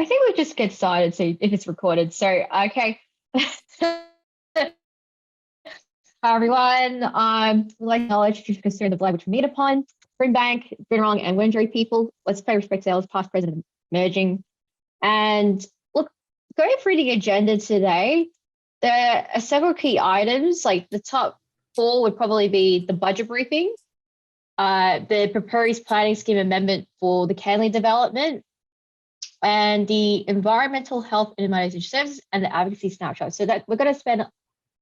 I think we'll just get started, see if it's recorded. So, okay. Hi, everyone. Like knowledge, to consider the flag which we meet upon. Brimbank, Boomerang, and Windry people. Let's pay respect to elders, past, present, and emerging. And look, going through the agenda today, there are several key items. Like the top four would probably be the budget briefing, the proposed planning scheme amendment for the Canley development, and the environmental health and immunization services and the advocacy snapshot. So that we're going to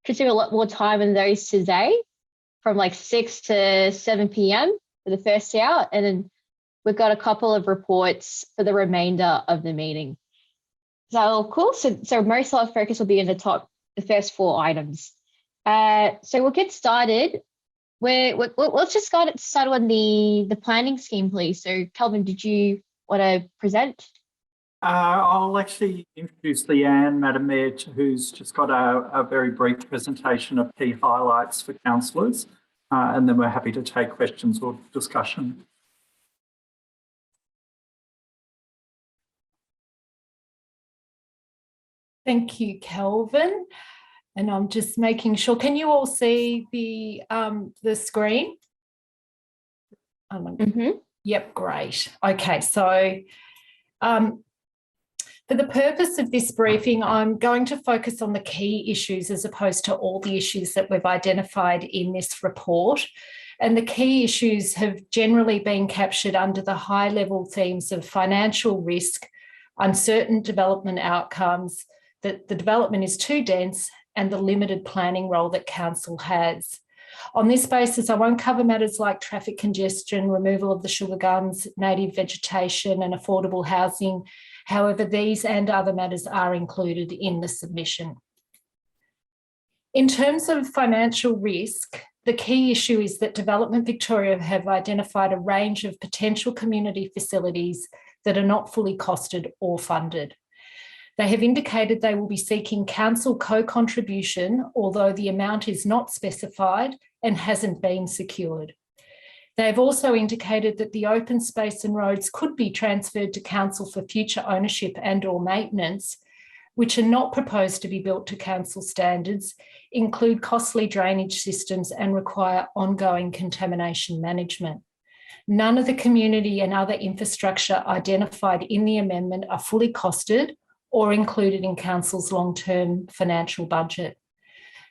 consider a lot more time in those today, from like 6 to 7 p.m. for the first hour, and then we've got a couple of reports for the remainder of the meeting. So cool. So most of our focus will be in the first four items. So we'll get started. Let's just start on the planning scheme, please. So Kelvin, did you want to present? I'll actually introduce Leanne, Madam Mayor, who's just got a very brief presentation of key highlights for councillors, and then we're happy to take questions or discussion. Thank you, Kelvin. And I'm just making sure, can you all see the screen? Yep, great. Okay, so for the purpose of this briefing, I'm going to focus on the key issues as opposed to all the issues that we've identified in this report. And the key issues have generally been captured under the high-level themes of financial risk, uncertain development outcomes, that the development is too dense, and the limited planning role that council has. On this basis, I won't cover matters like traffic congestion, removal of the sugar gums, native vegetation and affordable housing. However, these and other matters are included in the submission. In terms of financial risk, the key issue is that Development Victoria have identified a range of potential community facilities that are not fully costed or funded. They have indicated they will be seeking council co-contribution, although the amount is not specified and hasn't been secured. They have also indicated that the open space and roads could be transferred to council for future ownership and or maintenance, which are not proposed to be built to council standards, include costly drainage systems and require ongoing contamination management. None of the community and other infrastructure identified in the amendment are fully costed or included in council's long-term financial budget.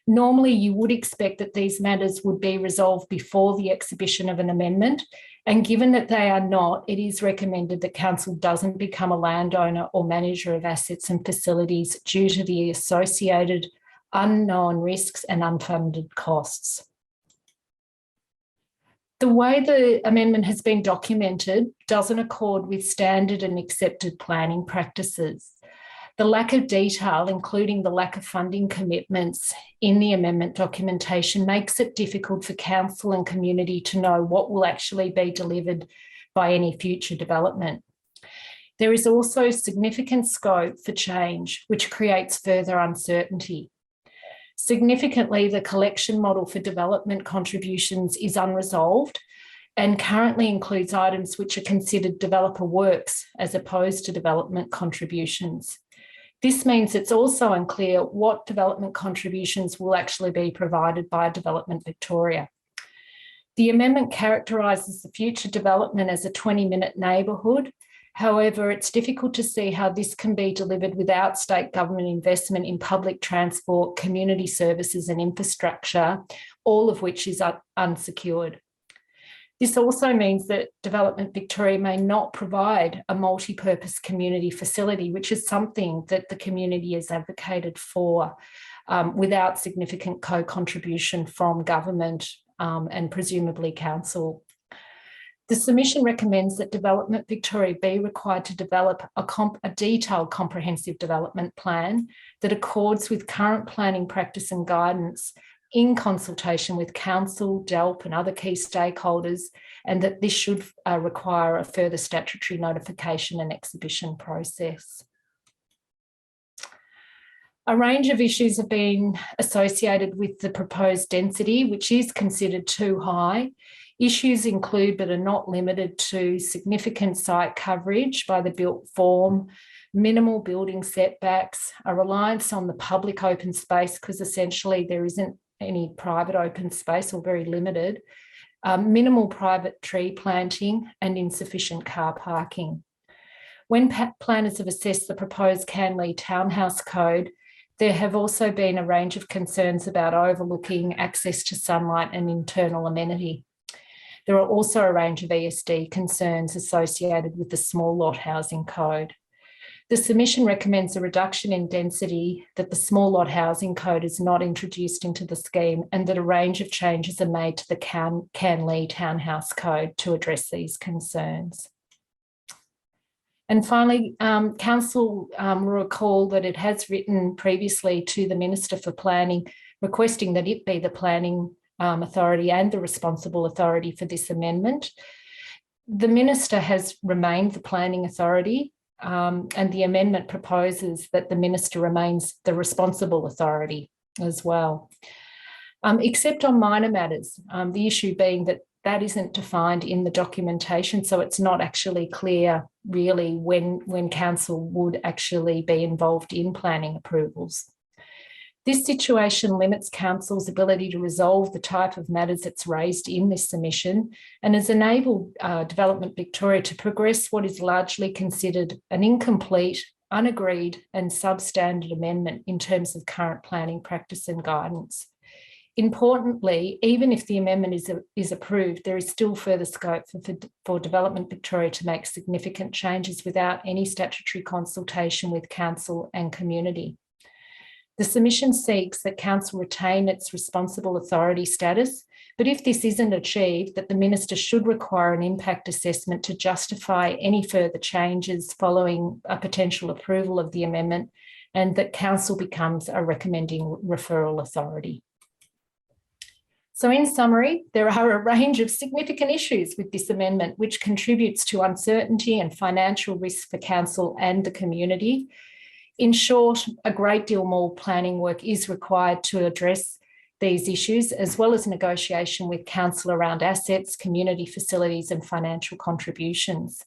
Normally, you would expect that these matters would be resolved before the exhibition of an amendment, and given that they are not, it is recommended that council doesn't become a landowner or manager of assets and facilities due to the associated unknown risks and unfunded costs. The way the amendment has been documented doesn't accord with standard and accepted planning practices. The lack of detail, including the lack of funding commitments in the amendment documentation, makes it difficult for council and community to know what will actually be delivered by any future development. There is also significant scope for change, which creates further uncertainty. Significantly, the collection model for development contributions is unresolved and currently includes items which are considered developer works as opposed to development contributions. This means it's also unclear what development contributions will actually be provided by Development Victoria. The amendment characterises the future development as a 20-minute neighbourhood. However, it's difficult to see how this can be delivered without state government investment in public transport, community services and infrastructure, all of which is unsecured. This also means that Development Victoria may not provide a multi-purpose community facility, which is something that the community has advocated for without significant co-contribution from government and presumably council. The submission recommends that Development Victoria be required to develop a detailed comprehensive development plan that accords with current planning practice and guidance in consultation with council, DELP and other key stakeholders, and that this should require a further statutory notification and exhibition process. A range of issues have been associated with the proposed density, which is considered too high. Issues include, but are not limited to, significant site coverage by the built form, minimal building setbacks, a reliance on the public open space, because essentially there isn't any private open space or very limited, minimal private tree planting and insufficient car parking. When planners have assessed the proposed Canley Townhouse Code, there have also been a range of concerns about overlooking access to sunlight and internal amenity. There are also a range of ESD concerns associated with the small lot housing code. The submission recommends a reduction in density, that the small lot housing code is not introduced into the scheme, and that a range of changes are made to the Canley Townhouse Code to address these concerns. And finally, Council will recall that it has written previously to the Minister for Planning, requesting that it be the planning authority and the responsible authority for this amendment. The Minister has remained the planning authority, and the amendment proposes that the Minister remains the responsible authority as well, except on minor matters, the issue being that that isn't defined in the documentation, so it's not actually clear really when Council would actually be involved in planning approvals. This situation limits Council's ability to resolve the type of matters that's raised in this submission, and has enabled Development Victoria to progress what is largely considered an incomplete, unagreed and substandard amendment in terms of current planning practice and guidance. Importantly, even if the amendment is approved, there is still further scope for Development Victoria to make significant changes without any statutory consultation with Council and community. The submission seeks that Council retain its responsible authority status, but if this isn't achieved, that the Minister should require an impact assessment to justify any further changes following a potential approval of the amendment, and that Council becomes a recommending referral authority. So in summary, there are a range of significant issues with this amendment, which contributes to uncertainty and financial risk for Council and the community. In short, a great deal more planning work is required to address these issues, as well as negotiation with Council around assets, community facilities and financial contributions.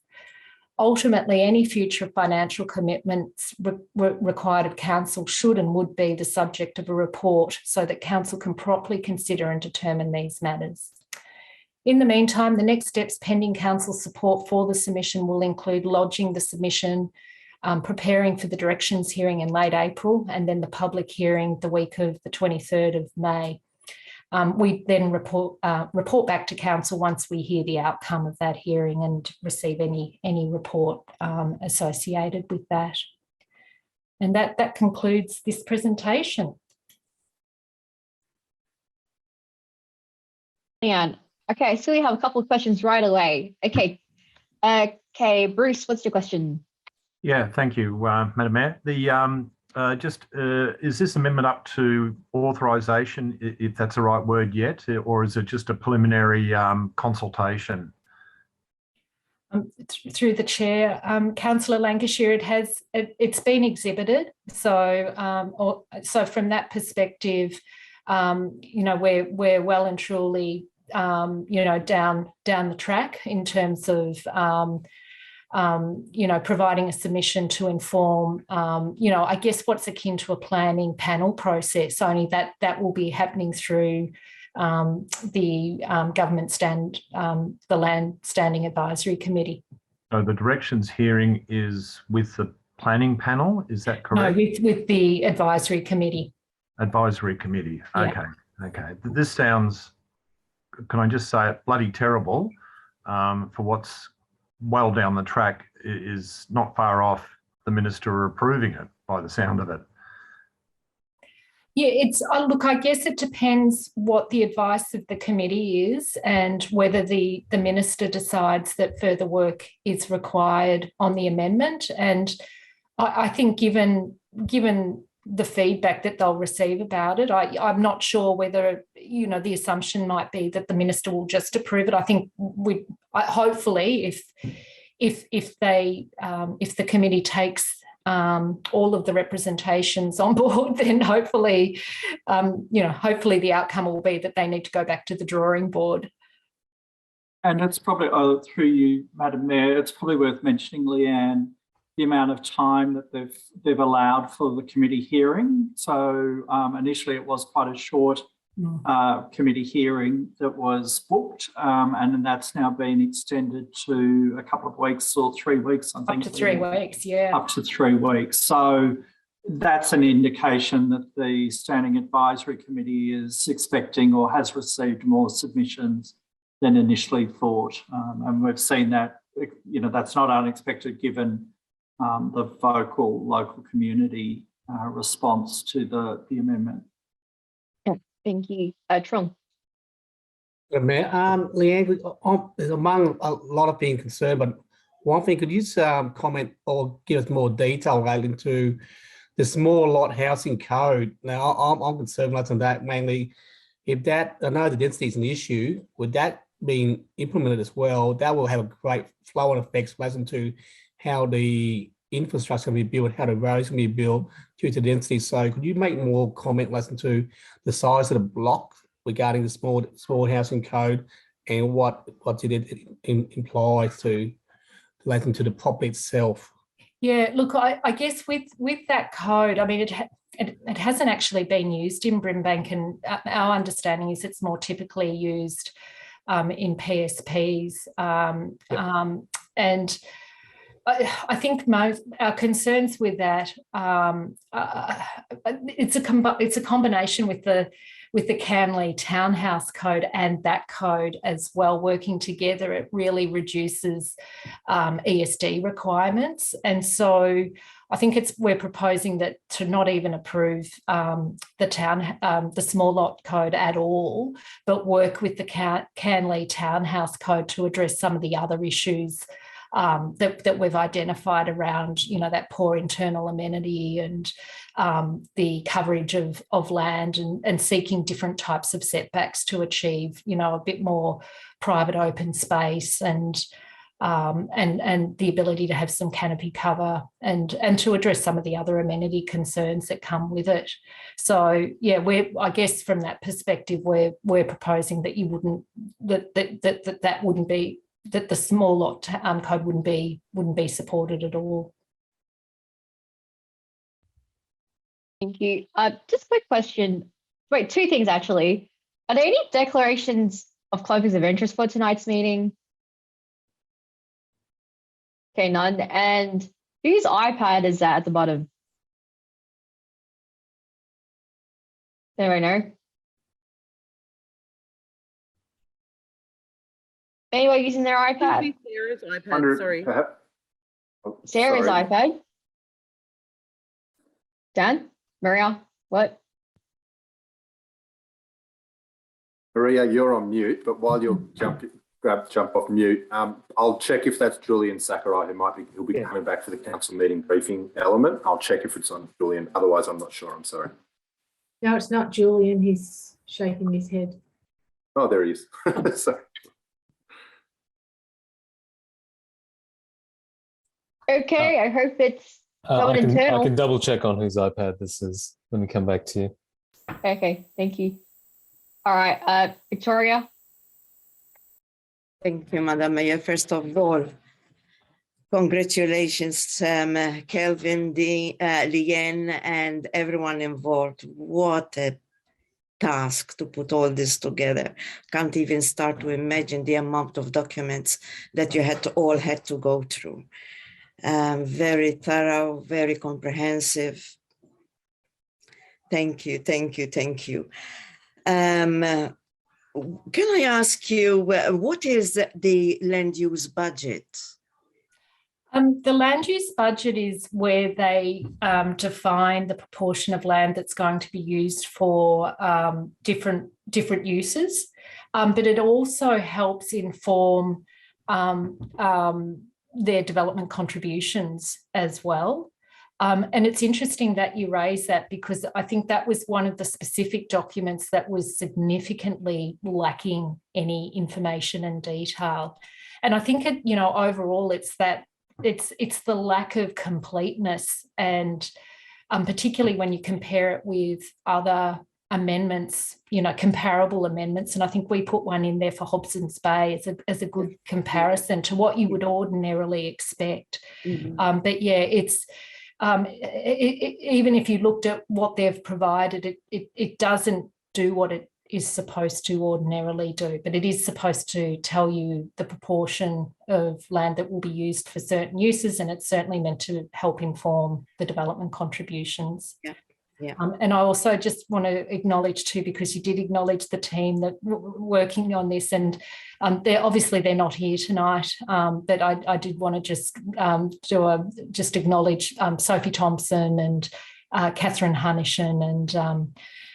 Ultimately, any future financial commitments required of Council should and would be the subject of a report, so that Council can properly consider and determine these matters. In the meantime, the next steps pending Council support for the submission will include lodging the submission, preparing for the directions hearing in late April, and then the public hearing the week of the 23rd of May. We then report back to Council once we hear the outcome of that hearing and receive any report associated with that. And that concludes this presentation. Leanne, okay, so we have a couple of questions right away. Okay, Bruce, what's your question? Yeah, thank you, Madam Mayor. Is this amendment up to authorisation, if that's the right word yet, or is it just a preliminary consultation? Through the chair, Councillor Lancashire, it's been exhibited. So from that perspective, we're well and truly down the track in terms of providing a submission to inform, I guess what's akin to a planning panel process, only that will be happening through the the Land Standing Advisory Committee. So the directions hearing is with the planning panel, is that correct? No, with the advisory committee. Advisory committee, okay, Yeah. okay. This sounds, can I just say it, bloody terrible for what's well down the track, is not far off the Minister approving it by the sound of it. Yeah, look, I guess it depends what the advice of the committee is and whether the Minister decides that further work is required on the amendment. And I think given the feedback that they'll receive about it, I'm not sure whether, the assumption might be that the Minister will just approve it. I think hopefully if the committee takes all of the representations on board, then hopefully the outcome will be that they need to go back to the drawing board. And it's probably, through you, Madam Mayor, it's probably worth mentioning, Leanne, the amount of time that they've allowed for the committee hearing. So initially it was quite a short committee hearing that was booked, and then that's now been extended to a couple of weeks or 3 weeks, I think. Up to 3 weeks, yeah. Up to 3 weeks. So that's an indication that the Standing Advisory Committee is expecting or has received more submissions than initially thought. And we've seen that, that's not unexpected given the vocal local community response to the amendment. Yeah, thank you. Trung. Mayor, Leanne, among a lot of being concerned, but one thing, could you comment or give us more detail relating to the small lot housing code? Now, I'm concerned on that mainly. If that, I know the density is an issue, with that being implemented as well, that will have a great flow-on effects relating to how the infrastructure can be built, how the roads can be built due to density. So could you make more comment relating to the size of the block regarding the small housing code and what did it imply to relating to the property itself? Yeah, look, I guess with that code, I mean, it hasn't actually been used in Brimbank, and our understanding is it's more typically used in PSPs. And I think our concerns with that, it's a combination with the Canley Townhouse Code and that code as well, working together. It really reduces ESD requirements. And so I think we're proposing that to not even approve the small lot code at all, but work with the Canley Townhouse Code to address some of the other issues that we've identified around, that poor internal amenity and the coverage of land and seeking different types of setbacks to achieve, a bit more private open space and the ability to have some canopy cover and to address some of the other amenity concerns that come with it. So yeah, I guess from that perspective, we're proposing that you wouldn't that wouldn't be, that the small lot code wouldn't be supported at all. Thank you. Just a quick question. Wait, two things actually. Are there any declarations of conflicts of interest for tonight's meeting? Okay, none. And whose iPad is that at the bottom? Does anyone know? Anyone using their iPad? Sarah's iPad, sorry. Sarah's iPad? Dan? Maria? What? Maria, you're on mute, but while you're jump off mute, I'll check if that's Julian Sakurai, he'll be coming back for the council meeting briefing element. I'll check if it's on Julian. Otherwise, I'm not sure. I'm sorry. No, it's not Julian. He's shaking his head. Oh, there he is. Sorry. Okay, I hope it's someone internal. I can double check on whose iPad this is. Let me come back to you. Okay, thank you. All right, Victoria. Thank you, Madam Mayor. First of all, congratulations, Kelvin, Leanne, and everyone involved. What a task to put all this together. Can't even start to imagine the amount of documents that you all had to go through. Very thorough, very comprehensive. Thank you, thank you, thank you. Can I ask you, what is the land use budget? The land use budget is where they define the proportion of land that's going to be used for different uses, but it also helps inform their development contributions as well. And it's interesting that you raise that, because I think that was one of the specific documents that was significantly lacking any information and detail. And I think overall it's the lack of completeness, and particularly when you compare it with other amendments, comparable amendments. And I think we put one in there for Hobson's Bay as a good comparison to what you would ordinarily expect. But yeah, it's even if you looked at what they've provided, it doesn't do what it is supposed to ordinarily do, but it is supposed to tell you the proportion of land that will be used for certain uses, and it's certainly meant to help inform the development contributions. Yeah. And I also just want to acknowledge too, because you did acknowledge the team that working on this, and they're not here tonight, but I did want to just acknowledge Sophie Thompson and Catherine Hunnishan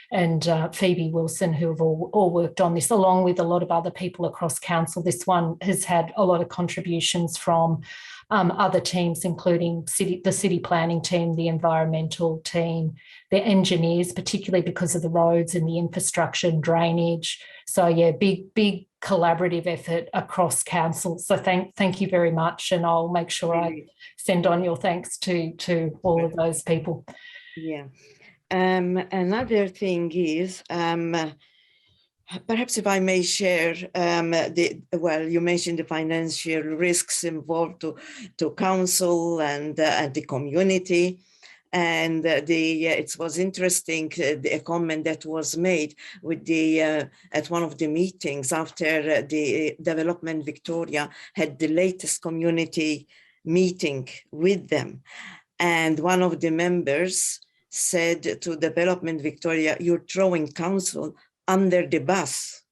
and Phoebe Wilson, who have all worked on this, along with a lot of other people across council. This one has had a lot of contributions from other teams, including the city planning team, the environmental team, the engineers, particularly because of the roads and the infrastructure and drainage. So yeah, big collaborative effort across council. So thank you very much, and I'll make sure I send on your thanks to all of those people. Yeah. Another thing is, perhaps if I may share, you mentioned the financial risks involved to council and the community. And it was interesting, a comment that was made with at one of the meetings after the Development Victoria had the latest community meeting with them. And one of the members said to Development Victoria, "You're throwing council under the bus."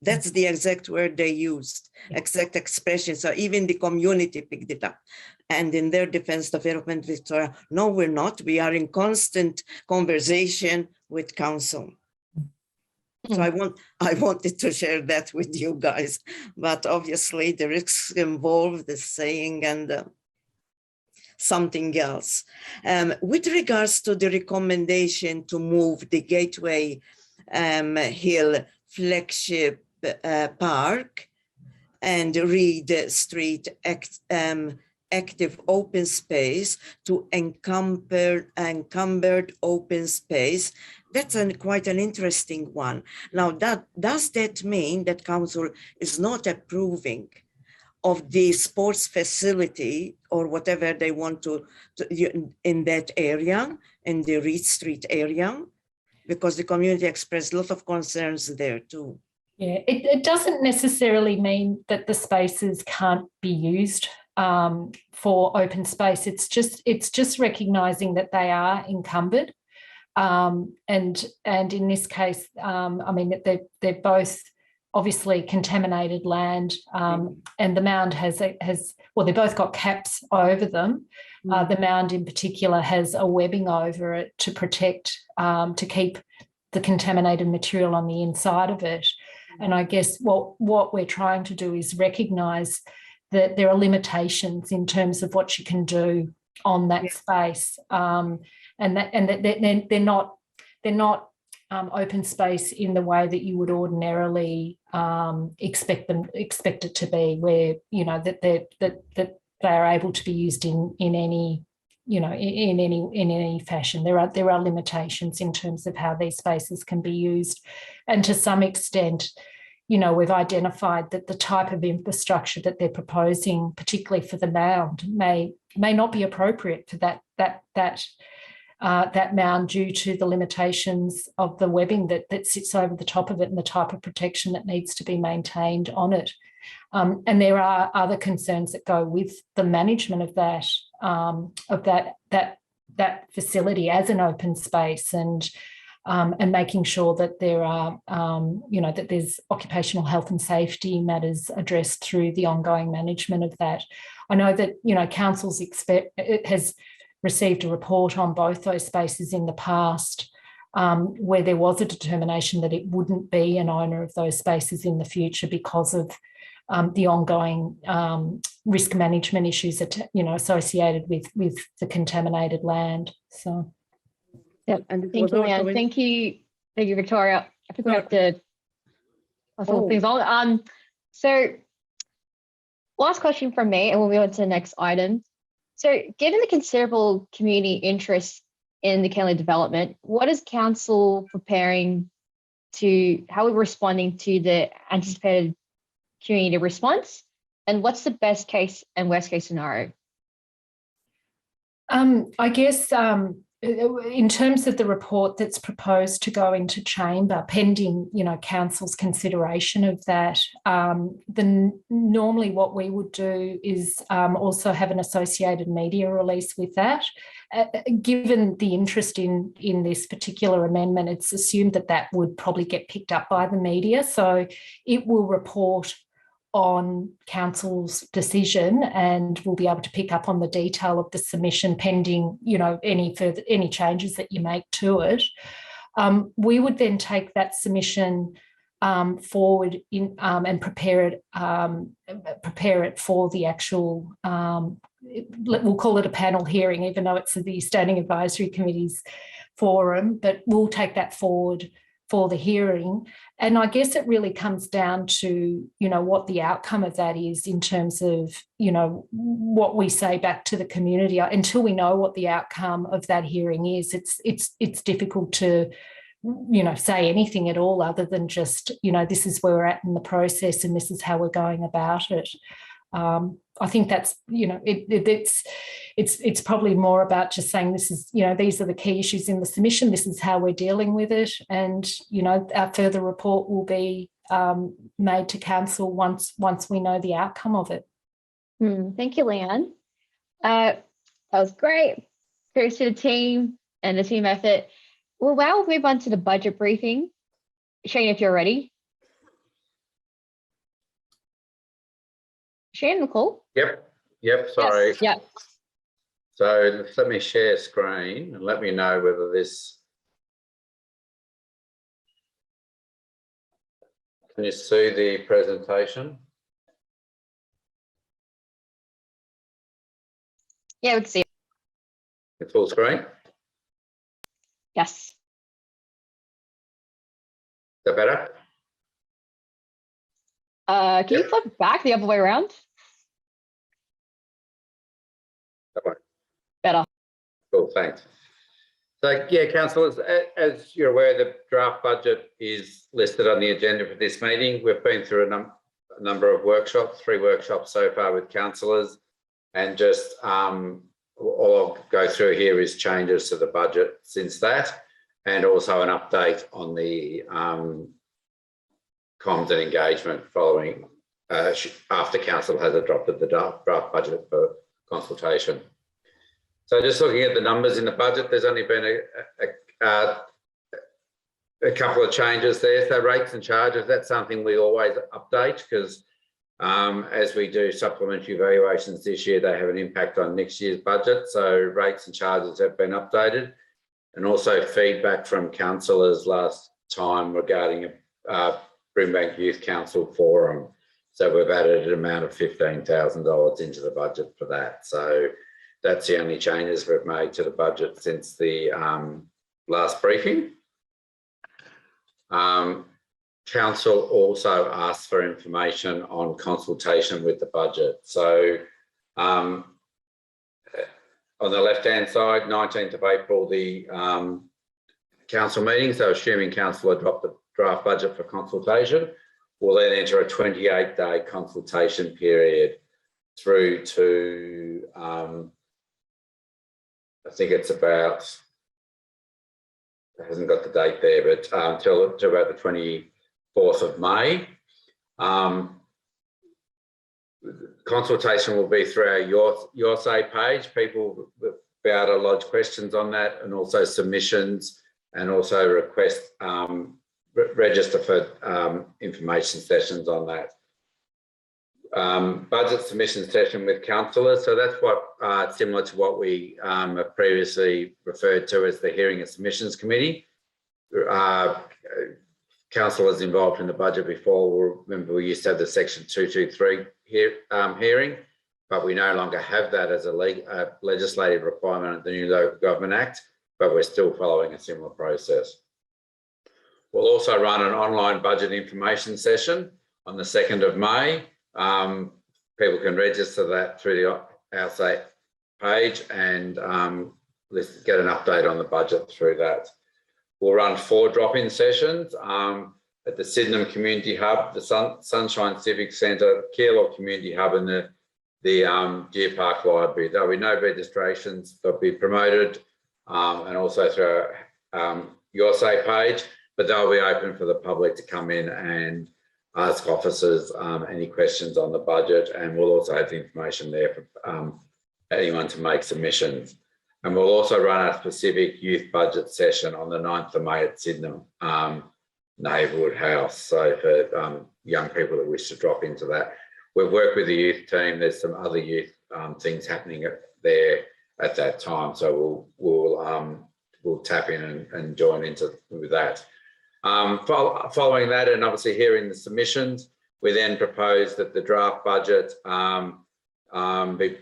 That's the exact word they used, exact expression. So even the community picked it up. And in their defense, Development Victoria, "No, we're not. We are in constant conversation with council." So I wanted to share that with you guys, but obviously the risks involved, the saying, and something else. With regards to the recommendation to move the Gateway Hill flagship park and Reed Street active open space to encumbered open space, that's quite an interesting one. Now, does that mean that council is not approving of the sports facility or whatever they want to in that area, in the Reed Street area? Because the community expressed a lot of concerns there too. Yeah, it doesn't necessarily mean that the spaces can't be used for open space. It's just recognising that they are encumbered, and in this case, I mean that they're both obviously contaminated land, and the mound has well, they both got caps over them. The mound in particular has a webbing over it to protect, to keep the contaminated material on the inside of it. And I guess what we're trying to do is recognise that there are limitations in terms of what you can do on that space, and that they're not open space in the way that you would ordinarily expect it to be, where that they are able to be used in any in any fashion. There are limitations in terms of how these spaces can be used, and to some extent, we've identified that the type of infrastructure that they're proposing, particularly for the mound, may not be appropriate for that mound due to the limitations of the webbing that sits over the top of it and the type of protection that needs to be maintained on it. And there are other concerns that go with the management of that facility as an open space, and making sure that there are that there's occupational health and safety matters addressed through the ongoing management of that. I know that council's has received a report on both those spaces in the past, where there was a determination that it wouldn't be an owner of those spaces in the future because of the ongoing risk management issues that associated with the contaminated land. So, yep. Thank you, Leanne. Thank you, Victoria. I think we have to pass all things on. So, last question from me, and we'll move on to the next item. So, given the considerable community interest in the Kelly development. What is council preparing to, how are we responding to the anticipated community response? And what's the best case and worst case scenario? I guess in terms of the report that's proposed to go into chamber, pending, council's consideration of that, then normally what we would do is also have an associated media release with that. Given the interest in this particular amendment, it's assumed that that would probably get picked up by the media. So it will report on council's decision, and we'll be able to pick up on the detail of the submission pending, any changes that you make to it. We would then take that submission forward and prepare it for the actual, we'll call it a panel hearing, even though it's the Standing Advisory Committee's forum, but we'll take that forward for the hearing. And I guess it really comes down to, what the outcome of that is in terms of, what we say back to the community. Until we know what the outcome of that hearing is, it's difficult to, say anything at all other than just, this is where we're at in the process and this is how we're going about it. I think that's, it's probably more about just saying this is, these are the key issues in the submission. This is how we're dealing with it. And, our further report will be made to council once we know the outcome of it. Thank you, Leanne. That was great. Thanks to the team and the team effort. Well, now we'll move on to the budget briefing. Shane, if you're ready. Shane, Nicole? Yep, sorry. Yes. Yeah. So let me share screen and let me know whether this, can you see the presentation? Yeah, we can see it. It's full screen? Yes. Is that better? Can you flip back the other way around? Better. Cool, thanks. So yeah, councillors, as you're aware, the draft budget is listed on the agenda for this meeting. We've been through a number of workshops, 3 workshops so far with councillors, and just all I'll go through here is changes to the budget since that, and also an update on the comms and engagement following after council has adopted the draft budget for consultation. So just looking at the numbers in the budget, there's only been a couple of changes there. So rates and charges, that's something we always update because as we do supplementary valuations this year, they have an impact on next year's budget. So rates and charges have been updated, and also feedback from councillors last time regarding Brimbank Youth Council Forum. So we've added an amount of $15,000 into the budget for that. So that's the only changes we've made to the budget since the last briefing. Council also asked for information on consultation with the budget. So on the left-hand side, 19th of April, the council meeting, so assuming council adopt the draft budget for consultation, we'll then enter a 28-day consultation period through to, I think it's about, it hasn't got the date there, but till about the 24th of May. Consultation will be through our Your Say page. People will be able to lodge questions on that, and also submissions, and also request register for information sessions on that. Budget submission session with councillors. So that's what similar to what we have previously referred to as the Hearing and Submissions Committee. Councillors involved in the budget before will remember we used to have the Section 223 hearing, but we no longer have that as a legislative requirement of the new Local Government Act, but we're still following a similar process. We'll also run an online budget information session on the 2nd of May. People can register that through the Our Say page, and get an update on the budget through that. We'll run 4 drop-in sessions at the Sydenham Community Hub, the Sunshine Civic Centre, Keilor Community Hub, and the Deer Park Library. There'll be no registrations. They'll be promoted and also through our Your Say page, but they'll be open for the public to come in and ask officers any questions on the budget, and we'll also have the information there for anyone to make submissions. And we'll also run a specific youth budget session on the 9th of May at Sydenham Neighbourhood House. So for young people that wish to drop into that, we've worked with the youth team. There's some other youth things happening there at that time. So we'll tap in and join into with that. Following that, and obviously hearing the submissions, we then propose that the draft budget be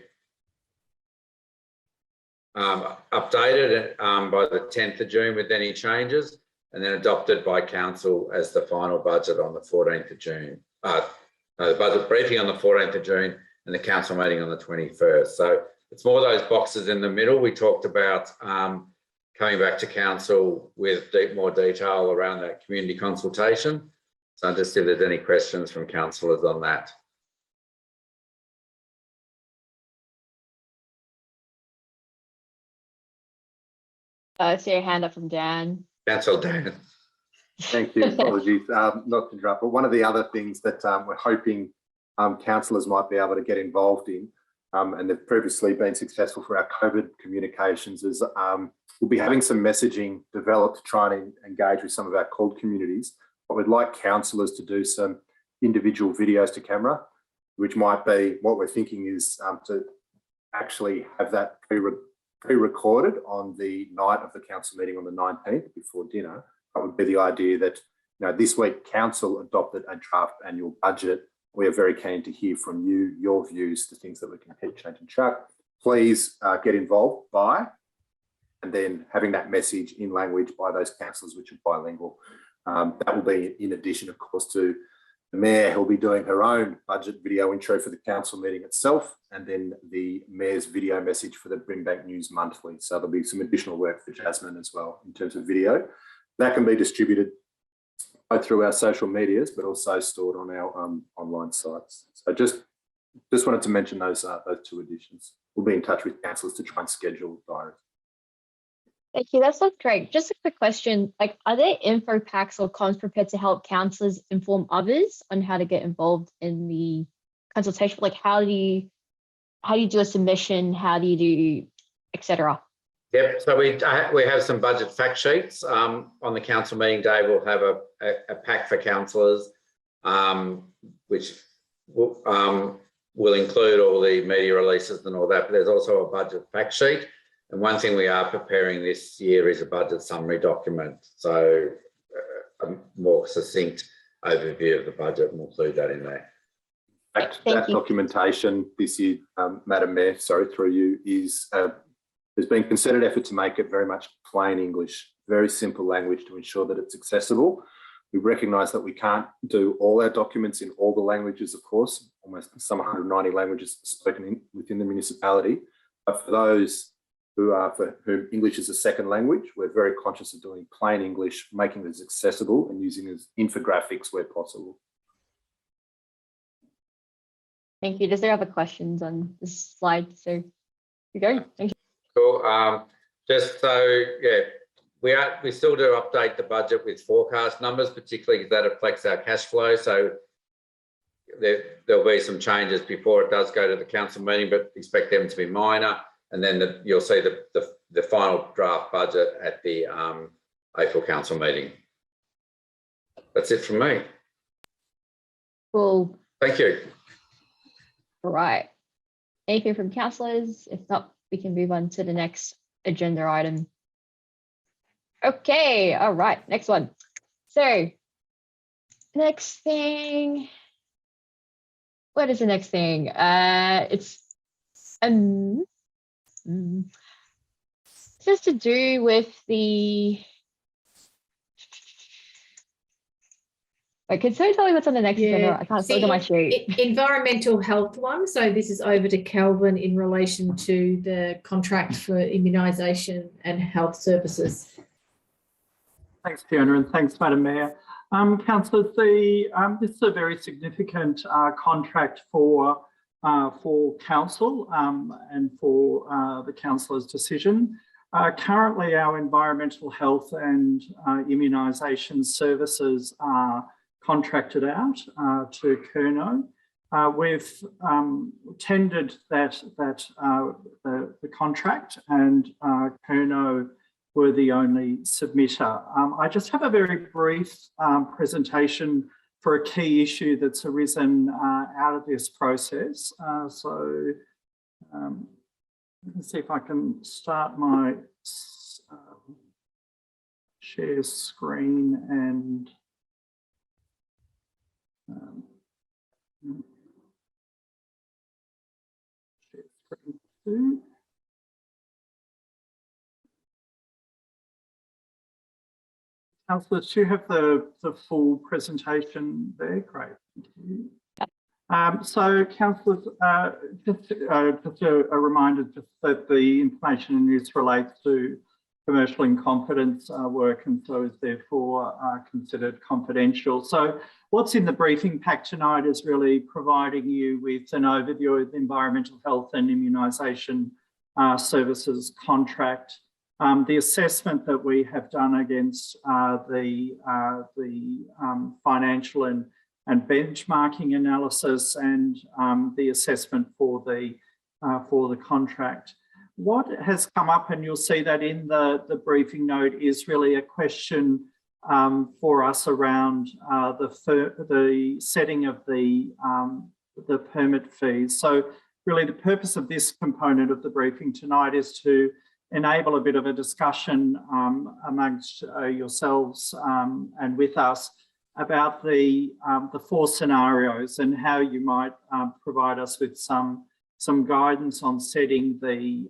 updated by the 10th of June with any changes, and then adopted by council as the final budget on the 14th of June. The budget briefing on the 14th of June and the council meeting on the 21st. So it's more those boxes in the middle. We talked about coming back to council with more detail around that community consultation. So just if there's any questions from councillors on that. I see a hand up from Dan. Councillor Dan. Thank you. Apologies, not to interrupt, but one of the other things that we're hoping councillors might be able to get involved in, and they've previously been successful for our COVID communications, is we'll be having some messaging developed to try and engage with some of our called communities. But we'd like councillors to do some individual videos to camera, which might be what we're thinking is to actually have that pre-recorded on the night of the council meeting on the 19th before dinner. That would be the idea that, this week council adopted a draft annual budget. We are very keen to hear from you, your views, the things that we can keep changing track. Please get involved by, and then having that message in language by those councillors which are bilingual. That will be in addition, of course, to the Mayor, who'll be doing her own budget video intro for the council meeting itself, and then the Mayor's video message for the Brimbank News Monthly. So there'll be some additional work for Jasmine as well in terms of video. That can be distributed both through our social medias, but also stored on our online sites. So just wanted to mention those 2 additions. We'll be in touch with councillors to try and schedule diaries. Thank you. That's great. Just a quick question. Are there info packs or comms prepared to help councillors inform others on how to get involved in the consultation? How do you do a submission? How do you do, etc.? Yep. So we have some budget fact sheets on the council meeting day. We'll have a pack for councillors, which will include all the media releases and all that. But there's also a budget fact sheet. And one thing we are preparing this year is a budget summary document. So a more succinct overview of the budget, and we'll include that in there. That documentation this year, Madam Mayor, sorry, through you, is there's been concerted effort to make it very much plain English, very simple language to ensure that it's accessible. We recognise that we can't do all our documents in all the languages, of course, almost some 190 languages spoken within the municipality. But for those for whom English is a second language, we're very conscious of doing plain English, making it as accessible and using as infographics where possible. Thank you. Does there other questions on this slide? So you go. Thank you. Cool. Just so, yeah, we still do update the budget with forecast numbers, particularly because that reflects our cash flow. So there'll be some changes before it does go to the council meeting, but expect them to be minor. And then you'll see the final draft budget at the April council meeting. That's it from me. Cool. Thank you. All right. Anything from councillors? If not, we can move on to the next agenda item. Okay. All right. Next one. So next thing. What is the next thing? It's just to do with the Wait, can someone tell me what's on the next agenda? I can't look at my sheet. Environmental health one. So this is over to Kelvin in relation to the contract for immunisation and health services. Thanks, Fiona, and thanks, Madam Mayor. Councillors, this is a very significant contract for council and for the councillor's decision. Currently, our environmental health and immunisation services are contracted out to Kerno. We've tendered the contract, and Kerno were the only submitter. I just have a very brief presentation for a key issue that's arisen out of this process. Let me see if I can start my share screen and share screen too. Councillors, do you have the full presentation there? Great, thank you. So, councillors, just a reminder just that the information in this relates to commercial in confidence work, and so is therefore considered confidential. So what's in the briefing pack tonight is really providing you with an overview of the environmental health and immunisation services contract, the assessment that we have done against the financial and benchmarking analysis, and the assessment for the contract. What has come up, and you'll see that in the briefing note, is really a question for us around the setting of the permit fees. So really the purpose of this component of the briefing tonight is to enable a bit of a discussion amongst yourselves and with us about the 4 scenarios and how you might provide us with some guidance on setting the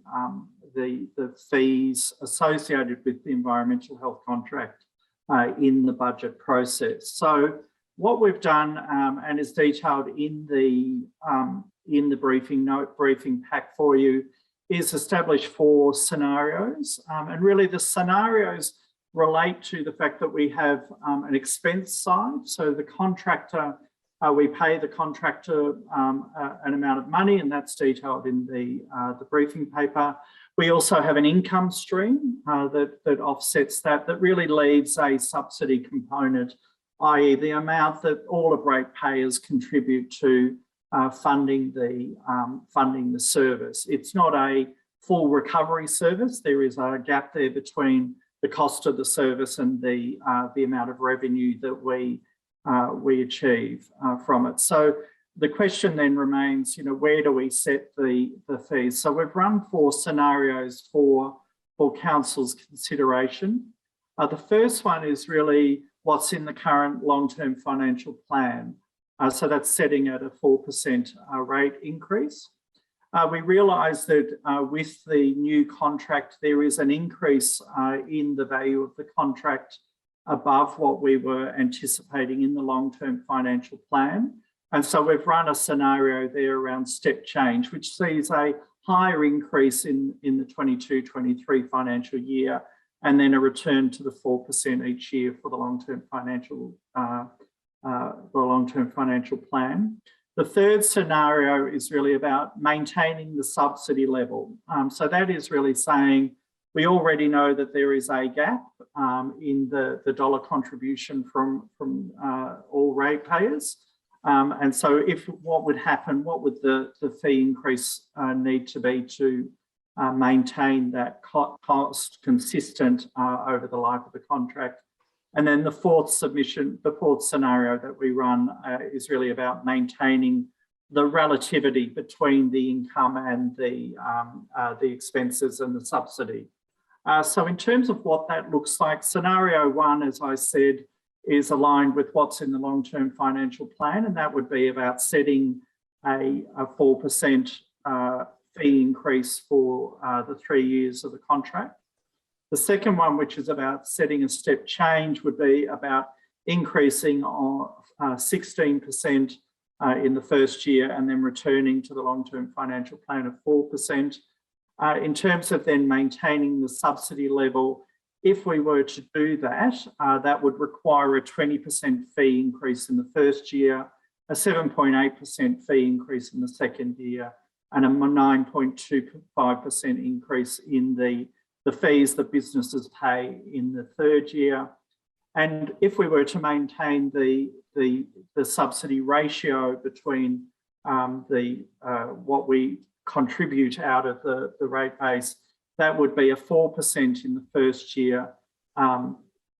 fees associated with the environmental health contract in the budget process. So what we've done, and is detailed in the briefing pack for you, is establish 4 scenarios, and really the scenarios relate to the fact that we have an expense side. So the contractor, we pay the contractor an amount of money, and that's detailed in the briefing paper. We also have an income stream that offsets that really leaves a subsidy component, i.e. the amount that all of ratepayers contribute to funding the service. It's not a full recovery service. There is a gap there between the cost of the service and the amount of revenue that we achieve from it. So the question then remains, where do we set the fees? So we've run 4 scenarios for council's consideration. The first one is really what's in the current long-term financial plan. So that's setting at a 4% rate increase. We realise that with the new contract, there is an increase in the value of the contract above what we were anticipating in the long-term financial plan. And so we've run a scenario there around step change, which sees a higher increase in the 22-23 financial year, and then a return to the 4% each year for the long-term financial plan. The third scenario is really about maintaining the subsidy level. So that is really saying we already know that there is a gap in the dollar contribution from all ratepayers. And so what would happen, what would the fee increase need to be to maintain that cost consistent over the life of the contract? And then the fourth scenario that we run is really about maintaining the relativity between the income and the expenses and the subsidy. So in terms of what that looks like, scenario 1, as I said, is aligned with what's in the long-term financial plan, and that would be about setting a 4% fee increase for the 3 years of the contract. The second one, which is about setting a step change, would be about increasing 16% in the first year, and then returning to the long-term financial plan of 4%. In terms of then maintaining the subsidy level, if we were to do that, that would require a 20% fee increase in the first year, a 7.8% fee increase in the second year, and a 9.25% increase in the fees that businesses pay in the third year. And if we were to maintain the subsidy ratio between what we contribute out of the rate base, that would be a 4% in the first year,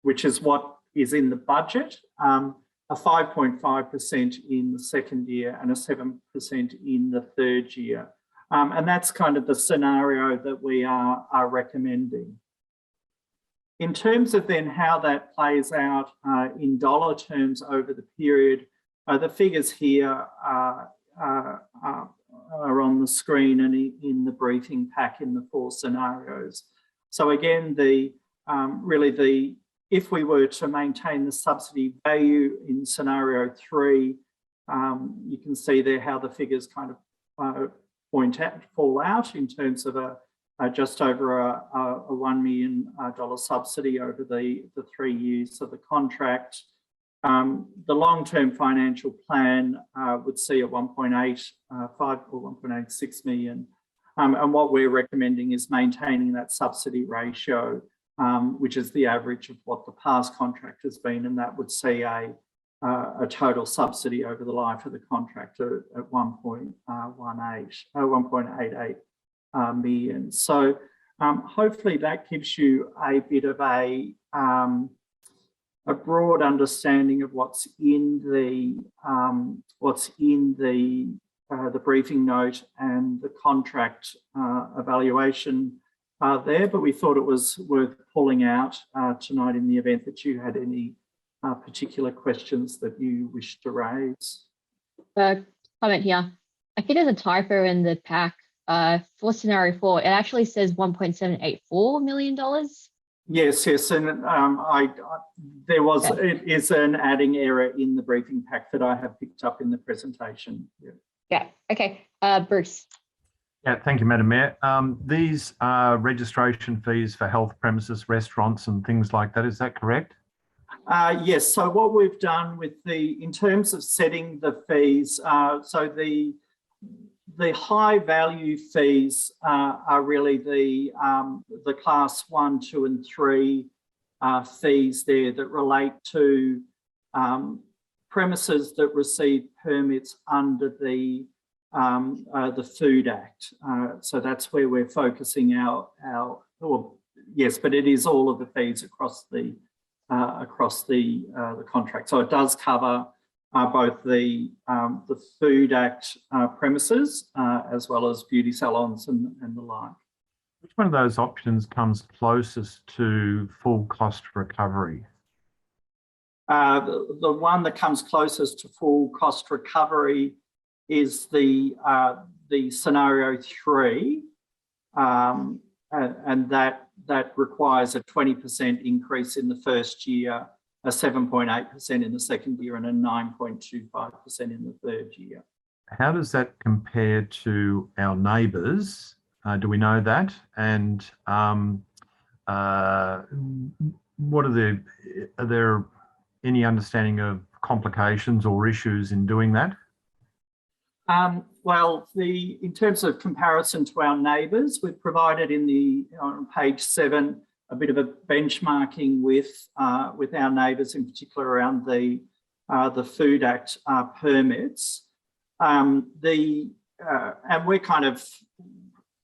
which is what is in the budget, a 5.5% in the second year, and a 7% in the third year. And that's kind of the scenario that we are recommending. In terms of then how that plays out in dollar terms over the period, the figures here are on the screen and in the briefing pack in the 4 scenarios. So again, if we were to maintain the subsidy value in scenario 3, you can see there how the figures kind of fall out in terms of just over a $1 million subsidy over the 3 years of the contract. The long-term financial plan would see a 1.85 or 1.86 million. And what we're recommending is maintaining that subsidy ratio, which is the average of what the past contract has been, and that would see a total subsidy over the life of the contract at 1.88 million. So hopefully that gives you a bit of a broad understanding of what's in the briefing note and the contract evaluation there, but we thought it was worth pulling out tonight in the event that you had any particular questions that you wish to raise. Comment here. I think there's a typo in the pack for scenario 4. It actually says $1.784 million. Yes, and it is an adding error in the briefing pack that I have picked up in the presentation. Yeah. Okay. Bruce. Yeah, thank you, Madam Mayor. These are registration fees for health premises, restaurants and things like that. Is that correct? Yes. So what we've done in terms of setting the fees, so the high value fees are really the class 1, 2 and 3 fees there that relate to premises that receive permits under the Food Act. So that's where we're focusing yes, but it is all of the fees across the contract. So it does cover both the Food Act premises as well as beauty salons and the like. Which one of those options comes closest to full cost recovery? The one that comes closest to full cost recovery is the scenario 3, and that requires a 20% increase in the first year, a 7.8% in the second year, and a 9.25% in the third year. How does that compare to our neighbours? Do we know that? And what are there any understanding of complications or issues in doing that? Well, in terms of comparison to our neighbours, we've provided on page 7 a bit of a benchmarking with our neighbours, in particular around the Food Act permits. And we're kind of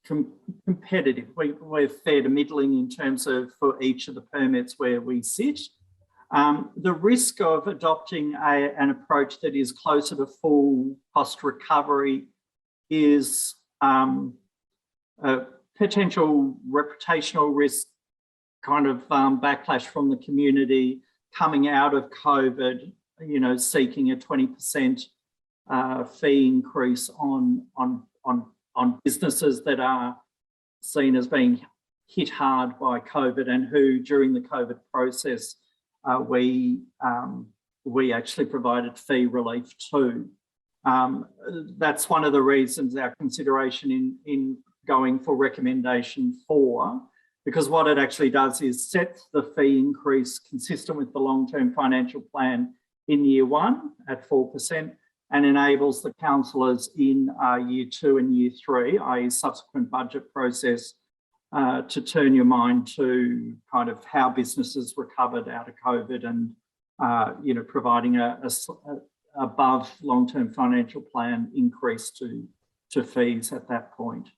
competitive. We're fair to middling in terms of for each of the permits where we sit. The risk of adopting an approach that is closer to full cost recovery is a potential reputational risk, kind of backlash from the community coming out of COVID, seeking a 20% fee increase on businesses that are seen as being hit hard by COVID and who during the COVID process we we actually provided fee relief to. That's one of the reasons our consideration in going for recommendation 4, because what it actually does is sets the fee increase consistent with the long-term financial plan in year 1 at 4% and enables the councillors in year 2 and year 3, i.e. subsequent budget process, to turn your mind to kind of how businesses recovered out of COVID and, you know, providing a above long-term financial plan increase to fees at that point.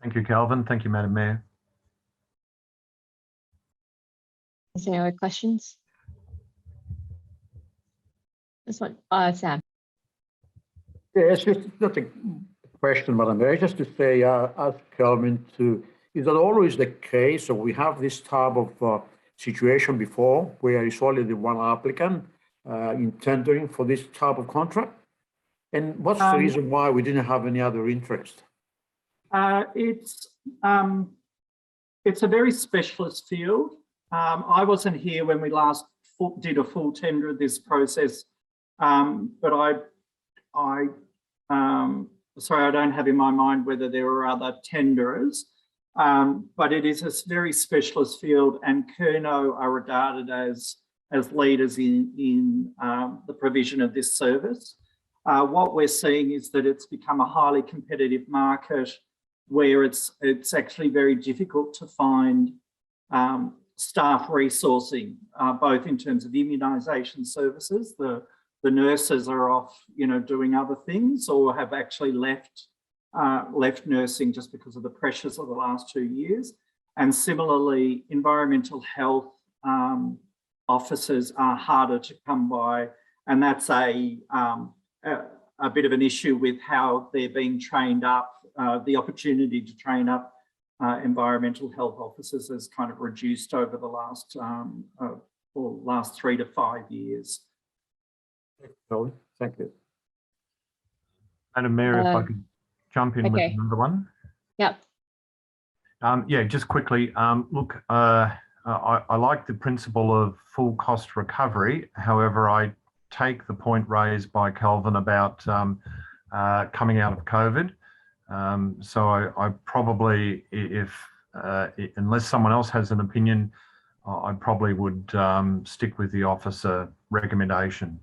Thank you, Calvin. Thank you, Madam Mayor. Is there any other questions? This one, Sam. Yeah, it's just not a question, Madam Mayor, just to say, ask Kelvin is that always the case, or we have this type of situation before where it's only the one applicant in tendering for this type of contract? And what's the reason why we didn't have any other interest? It's a very specialist field. I wasn't here when we last did a full tender of this process, but sorry, I don't have in my mind whether there were other tenderers, but it is a very specialist field, and Curno are regarded as leaders in the provision of this service. What we're seeing is that it's become a highly competitive market where it's actually very difficult to find staff resourcing, both in terms of immunisation services. The nurses are off, you know, doing other things, or have actually left nursing just because of the pressures of the last 2 years. And similarly, environmental health officers are harder to come by, and that's a bit of an issue with how they're being trained up. The opportunity to train up environmental health officers has kind of reduced over the last 3 to 5 years. Thank you. Madam Mayor, if I could jump in with another one. Yep. Yeah, just quickly. Look, I like the principle of full cost recovery. However, I take the point raised by Calvin about coming out of COVID. So I probably, unless someone else has an opinion, I probably would stick with the officer recommendation.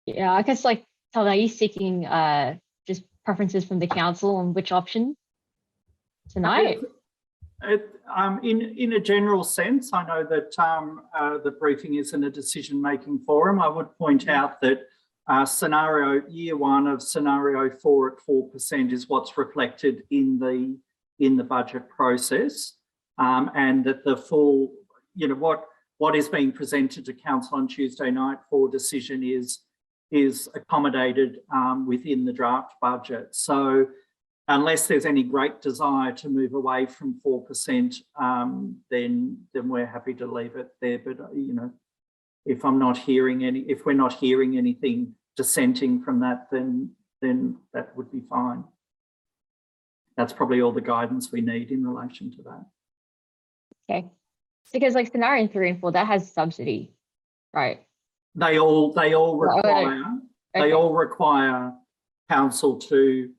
Yeah, I guess, like, Calvin, are you seeking just preferences from the council on which option tonight? In a general sense, I know that the briefing isn't a decision-making forum. I would point out that year 1 of scenario 4 at 4% is what's reflected in the budget process, and that the full, you know, what is being presented to council on Tuesday night for decision is accommodated within the draft budget. So unless there's any great desire to move away from 4%, then we're happy to leave it there. But you know, if we're not hearing anything dissenting from that, then that would be fine. That's probably all the guidance we need in relation to that. Okay, because like scenario 3 and 4, that has subsidy, right? They all require council to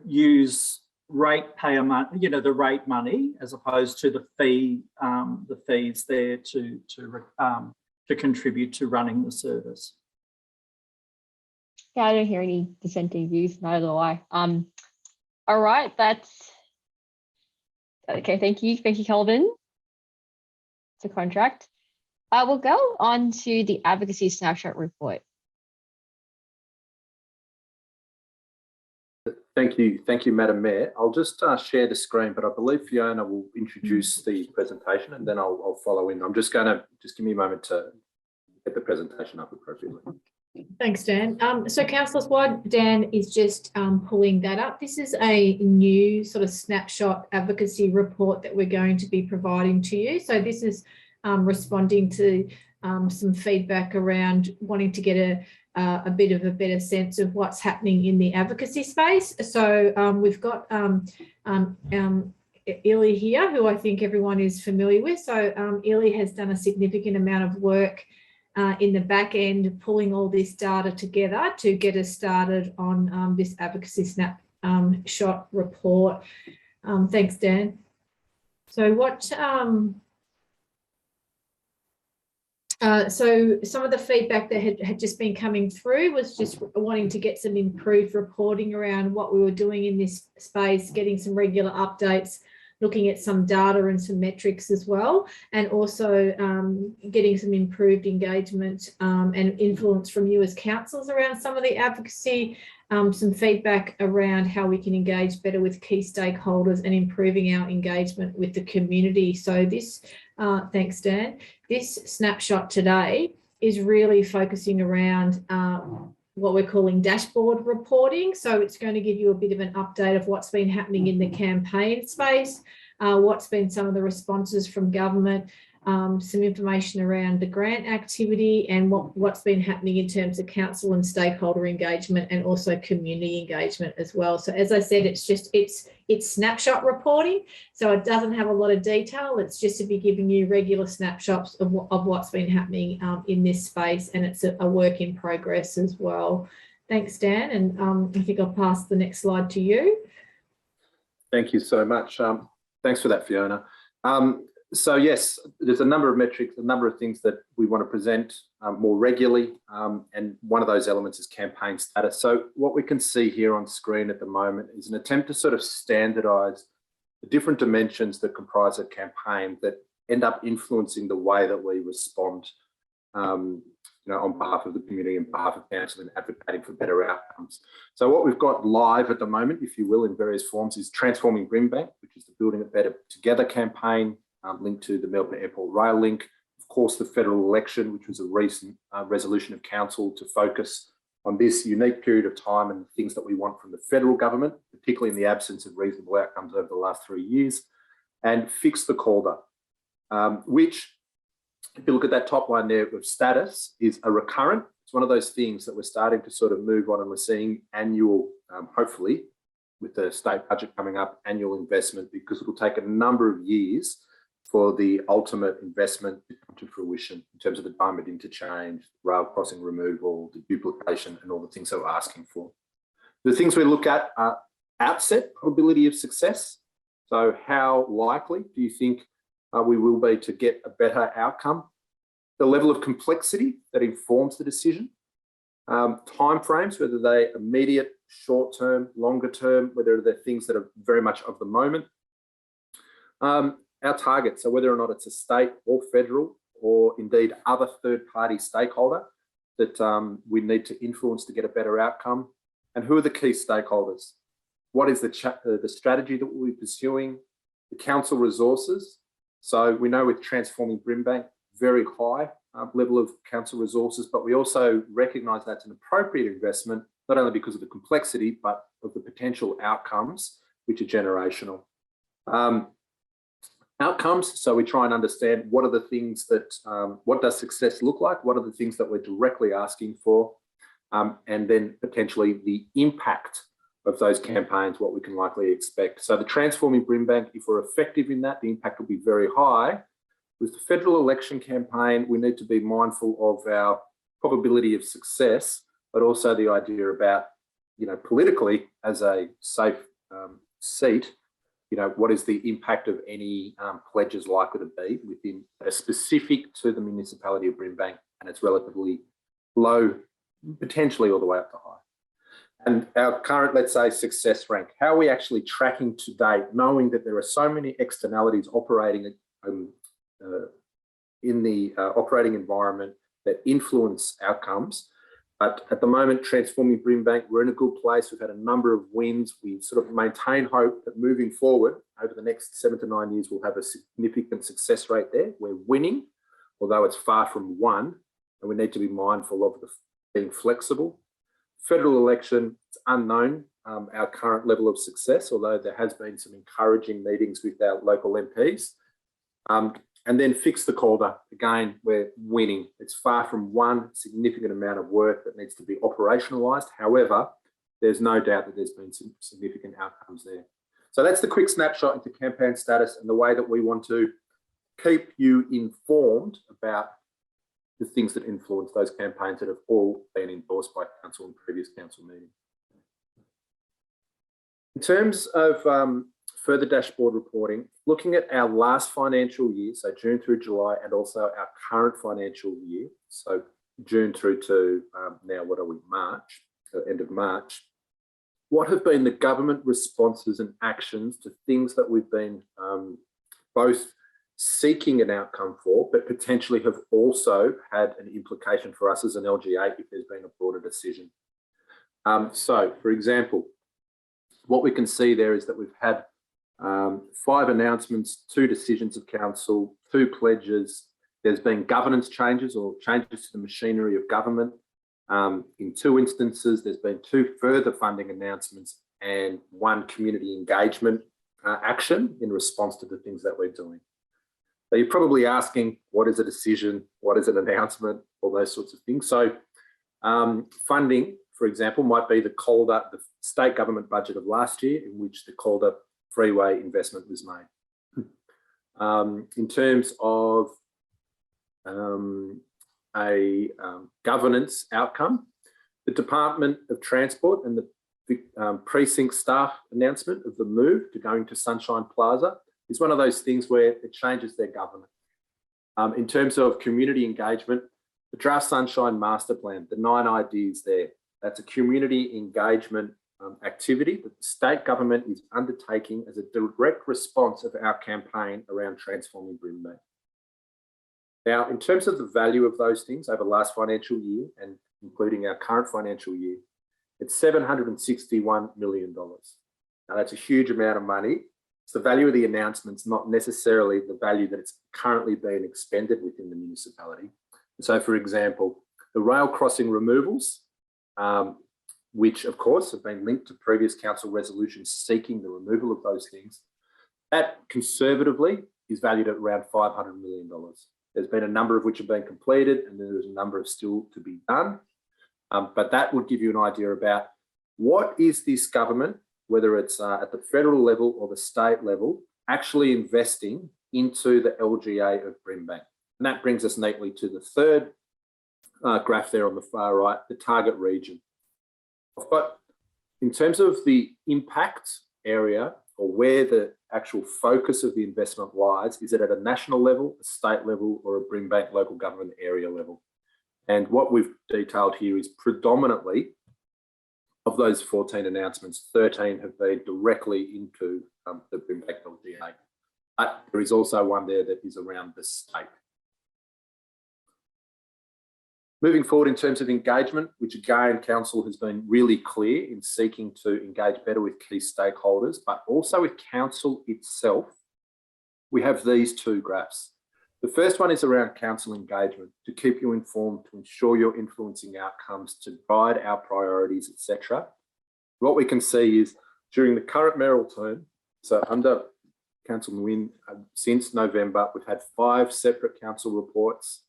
use ratepayer money, you know, the rate money, as opposed to the fees there to contribute to running the service. Yeah, I don't hear any dissenting views, neither do I. All right, that's okay. Thank you, Calvin. It's a contract. We'll go on to the advocacy snapshot report. Thank you, Madam Mayor. I'll just share the screen, but I believe Fiona will introduce the presentation, and then I'll follow in. I'm just going to give me a moment to get the presentation up appropriately. Thanks, Dan. So councillors, while Dan is just pulling that up, this is a new sort of snapshot advocacy report that we're going to be providing to you. So this is responding to some feedback around wanting to get a bit of a better sense of what's happening in the advocacy space. So we've got Illy here, who I think everyone is familiar with. So Illy has done a significant amount of work in the back end, pulling all this data together to get us started on this advocacy snapshot report. Thanks, Dan. So what? So some of the feedback that had just been coming through was just wanting to get some improved reporting around what we were doing in this space, getting some regular updates, looking at some data and some metrics as well, and also getting some improved engagement and influence from you as councils around some of the advocacy, some feedback around how we can engage better with key stakeholders and improving our engagement with the community. So this, thanks Dan, this snapshot today is really focusing around what we're calling dashboard reporting. So it's going to give you a bit of an update of what's been happening in the campaign space, what's been some of the responses from government, some information around the grant activity and what's been happening in terms of council and stakeholder engagement and also community engagement as well. So as I said, it's snapshot reporting. So it doesn't have a lot of detail. It's just to be giving you regular snapshots of what's been happening in this space. And it's a work in progress as well. Thanks, Dan. And I think I'll pass the next slide to you. Thank you so much. Thanks for that, Fiona. So yes, there's a number of metrics, a number of things that we want to present more regularly, and one of those elements is campaign status. So what we can see here on screen at the moment is an attempt to sort of standardise the different dimensions that comprise a campaign that end up influencing the way that we respond, you know, on behalf of the community and behalf of council and advocating for better outcomes. So what we've got live at the moment, if you will, in various forms is Transforming Brimbank, which is the Building It Better Together campaign, linked to the Melbourne Airport Rail Link. Of course, the federal election, which was a recent resolution of council to focus on this unique period of time and things that we want from the federal government, particularly in the absence of reasonable outcomes over the last 3 years, and Fix the Calder, which, if you look at that top line there of status, is a recurrent. It's one of those things that we're starting to sort of move on, and we're seeing annual, hopefully, with the state budget coming up, annual investment, because it'll take a number of years for the ultimate investment to come to fruition in terms of the diamond interchange, rail crossing removal, the duplication, and all the things that we're asking for. The things we look at are outset probability of success. So how likely do you think we will be to get a better outcome? The level of complexity that informs the decision, timeframes, whether they're immediate, short-term, longer-term, whether they're things that are very much of the moment. Our target, so whether or not it's a state or federal or indeed other third-party stakeholder that we need to influence to get a better outcome, and who are the key stakeholders? What is the strategy that we'll be pursuing? The council resources. So we know with Transforming Brimbank, very high level of council resources, but we also recognise that's an appropriate investment, not only because of the complexity, but of the potential outcomes, which are generational. Outcomes, so we try and understand what are the things that, what does success look like? What are the things that we're directly asking for? And then potentially the impact of those campaigns, what we can likely expect. So the Transforming Brimbank, if we're effective in that, the impact will be very high. With the federal election campaign, we need to be mindful of our probability of success, but also the idea about, you know, politically as a safe seat, you know, what is the impact of any pledges likely to be within specific to the municipality of Brimbank, and it's relatively low, potentially all the way up to high. And our current, let's say, success rank, how are we actually tracking to date, knowing that there are so many externalities operating in the operating environment that influence outcomes. But at the moment, Transforming Brimbank, we're in a good place. We've had a number of wins. We sort of maintain hope that moving forward over the next 7 to 9 years, we'll have a significant success rate there. We're winning, although it's far from won, and we need to be mindful of being flexible. Federal election, it's unknown our current level of success, although there has been some encouraging meetings with our local MPs. And then Fix the Calder. Again, we're winning. It's far from one significant amount of work that needs to be operationalised. However, there's no doubt that there's been some significant outcomes there. So that's the quick snapshot into campaign status and the way that we want to keep you informed about the things that influence those campaigns that have all been endorsed by council in previous council meetings. In terms of further dashboard reporting, looking at our last financial year, so June through July, and also our current financial year, so June through to now, what are we, March, end of March, what have been the government responses and actions to things that we've been both seeking an outcome for, but potentially have also had an implication for us as an LGA if there's been a broader decision. So, for example, what we can see there is that we've had 5 announcements, 2 decisions of council, 2 pledges. There's been governance changes or changes to the machinery of government. In 2 instances, there's been 2 further funding announcements and 1 community engagement action in response to the things that we're doing. So you're probably asking, what is a decision? What is an announcement? All those sorts of things. So funding, for example, might be the state government budget of last year, in which the Calder Freeway investment was made. In terms of a governance outcome, the Department of Transport and the precinct staff announcement of the move to going to Sunshine Plaza is one of those things where it changes their governance. In terms of community engagement, the draft Sunshine Master Plan, the 9 ideas there, that's a community engagement activity that the state government is undertaking as a direct response of our campaign around transforming Brimbank. Now, in terms of the value of those things over the last financial year and including our current financial year, it's $761 million. Now, that's a huge amount of money. It's the value of the announcements, not necessarily the value that it's currently being expended within the municipality. So, for example, the rail crossing removals, which of course have been linked to previous council resolutions seeking the removal of those things, that conservatively is valued at around $500 million. There's been a number of which have been completed and there's a number of still to be done. But that would give you an idea about what is this government, whether it's at the federal level or the state level, actually investing into the LGA of Brimbank. And that brings us neatly to the third graph there on the far right, the target region. But in terms of the impact area or where the actual focus of the investment lies, is it at a national level, a state level, or a Brimbank local government area level? And what we've detailed here is predominantly of those 14 announcements, 13 have been directly into the Brimbank LGA. But there is also one there that is around the state. Moving forward in terms of engagement, which again, council has been really clear in seeking to engage better with key stakeholders, but also with council itself, we have these 2 graphs. The first one is around council engagement, to keep you informed, to ensure you're influencing outcomes, to guide our priorities, etc. What we can see is during the current mayoral term, so under Council Nguyen, since November, we've had 5 separate council reports.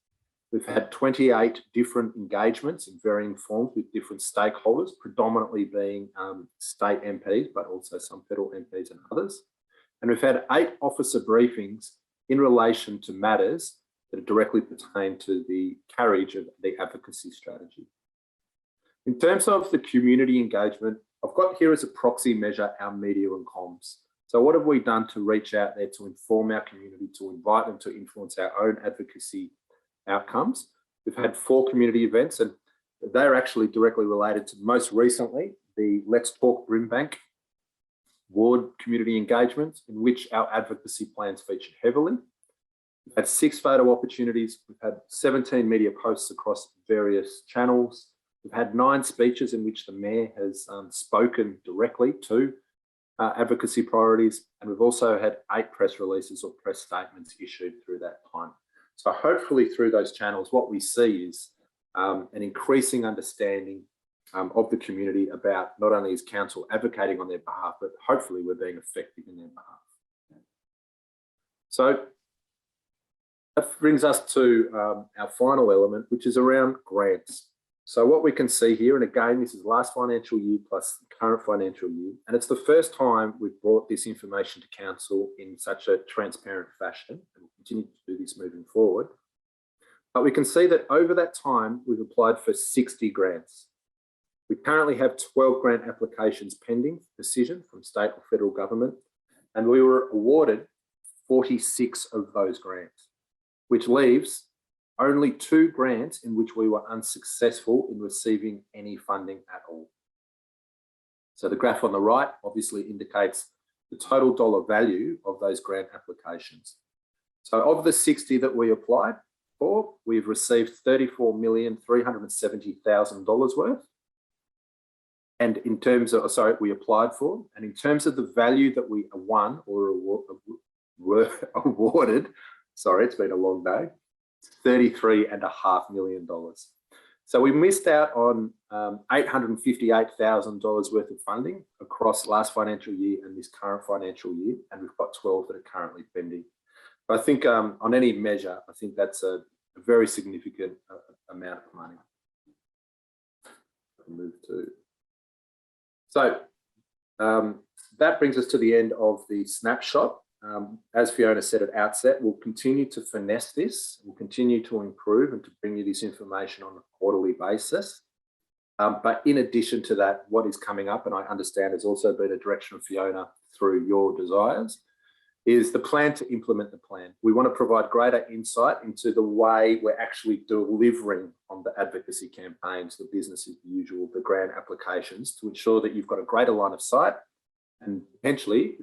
We've had 28 different engagements in varying forms with different stakeholders, predominantly being state MPs, but also some federal MPs and others. And we've had 8 officer briefings in relation to matters that directly pertain to the carriage of the advocacy strategy. In terms of the community engagement, I've got here as a proxy measure our media and comms. So what have we done to reach out there to inform our community, to invite them to influence our own advocacy outcomes? We've had 4 community events and they're actually directly related to, most recently, the Let's Talk Brimbank ward community engagements, in which our advocacy plans featured heavily. We've had 6 photo opportunities. We've had 17 media posts across various channels. We've had 9 speeches in which the mayor has spoken directly to advocacy priorities. And we've also had 8 press releases or press statements issued through that time. So hopefully through those channels, what we see is an increasing understanding of the community about not only is council advocating on their behalf, but hopefully we're being effective in their behalf. So that brings us to our final element, which is around grants. So what we can see here, and again, this is last financial year plus the current financial year, and it's the first time we've brought this information to council in such a transparent fashion, and we'll continue to do this moving forward. But we can see that over that time, we've applied for 60 grants. We currently have 12 grant applications pending decision from state or federal government, and we were awarded 46 of those grants, which leaves only 2 grants in which we were unsuccessful in receiving any funding at all. So the graph on the right obviously indicates the total dollar value of those grant applications. So of the 60 that we applied for, we've received $34,370,000 worth. And in terms of, we applied for, and in terms of the value that we won or were awarded, sorry, it's been a long day, $33.5 million. So we missed out on $858,000 worth of funding across last financial year and this current financial year, and we've got 12 that are currently pending. But I think on any measure, I think that's a very significant amount of money. I'll move to. So that brings us to the end of the snapshot. As Fiona said at outset, we'll continue to finesse this, we'll continue to improve and to bring you this information on a quarterly basis. But in addition to that, what is coming up, and I understand has also been a direction of Fiona through your desires, is the plan to implement the plan. We want to provide greater insight into the way we're actually delivering on the advocacy campaigns, the business as usual, the grant applications, to ensure that you've got a greater line of sight and potentially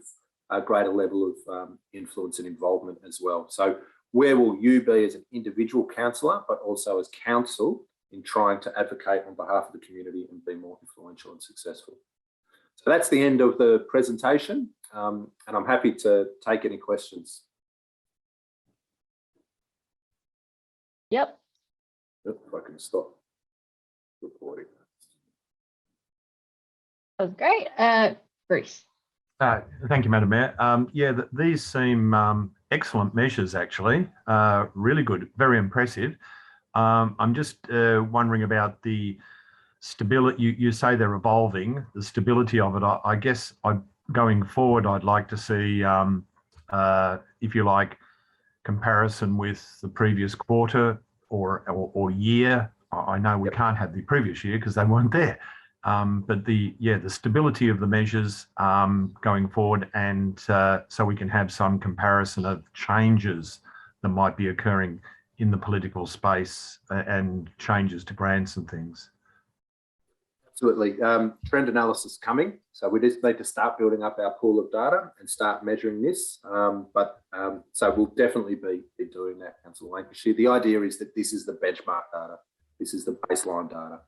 a greater level of influence and involvement as well. So where will you be as an individual councillor, but also as council in trying to advocate on behalf of the community and be more influential and successful? So that's the end of the presentation, and I'm happy to take any questions. Yep. If I can stop recording. That was great. Bruce. Thank you, Madam Mayor. These seem excellent measures, actually. Really good, very impressive. I'm just wondering about the stability. You say they're evolving, the stability of it. I guess going forward, I'd like to see, if you like, comparison with the previous quarter or year. I know we can't have the previous year because they weren't there. But the stability of the measures going forward, and so we can have some comparison of changes that might be occurring in the political space and changes to grants and things. Absolutely. Trend analysis coming. So we just need to start building up our pool of data and start measuring this. So we'll definitely be doing that, Councillor Lancashire. The idea is that this is the benchmark data. This is the baseline data.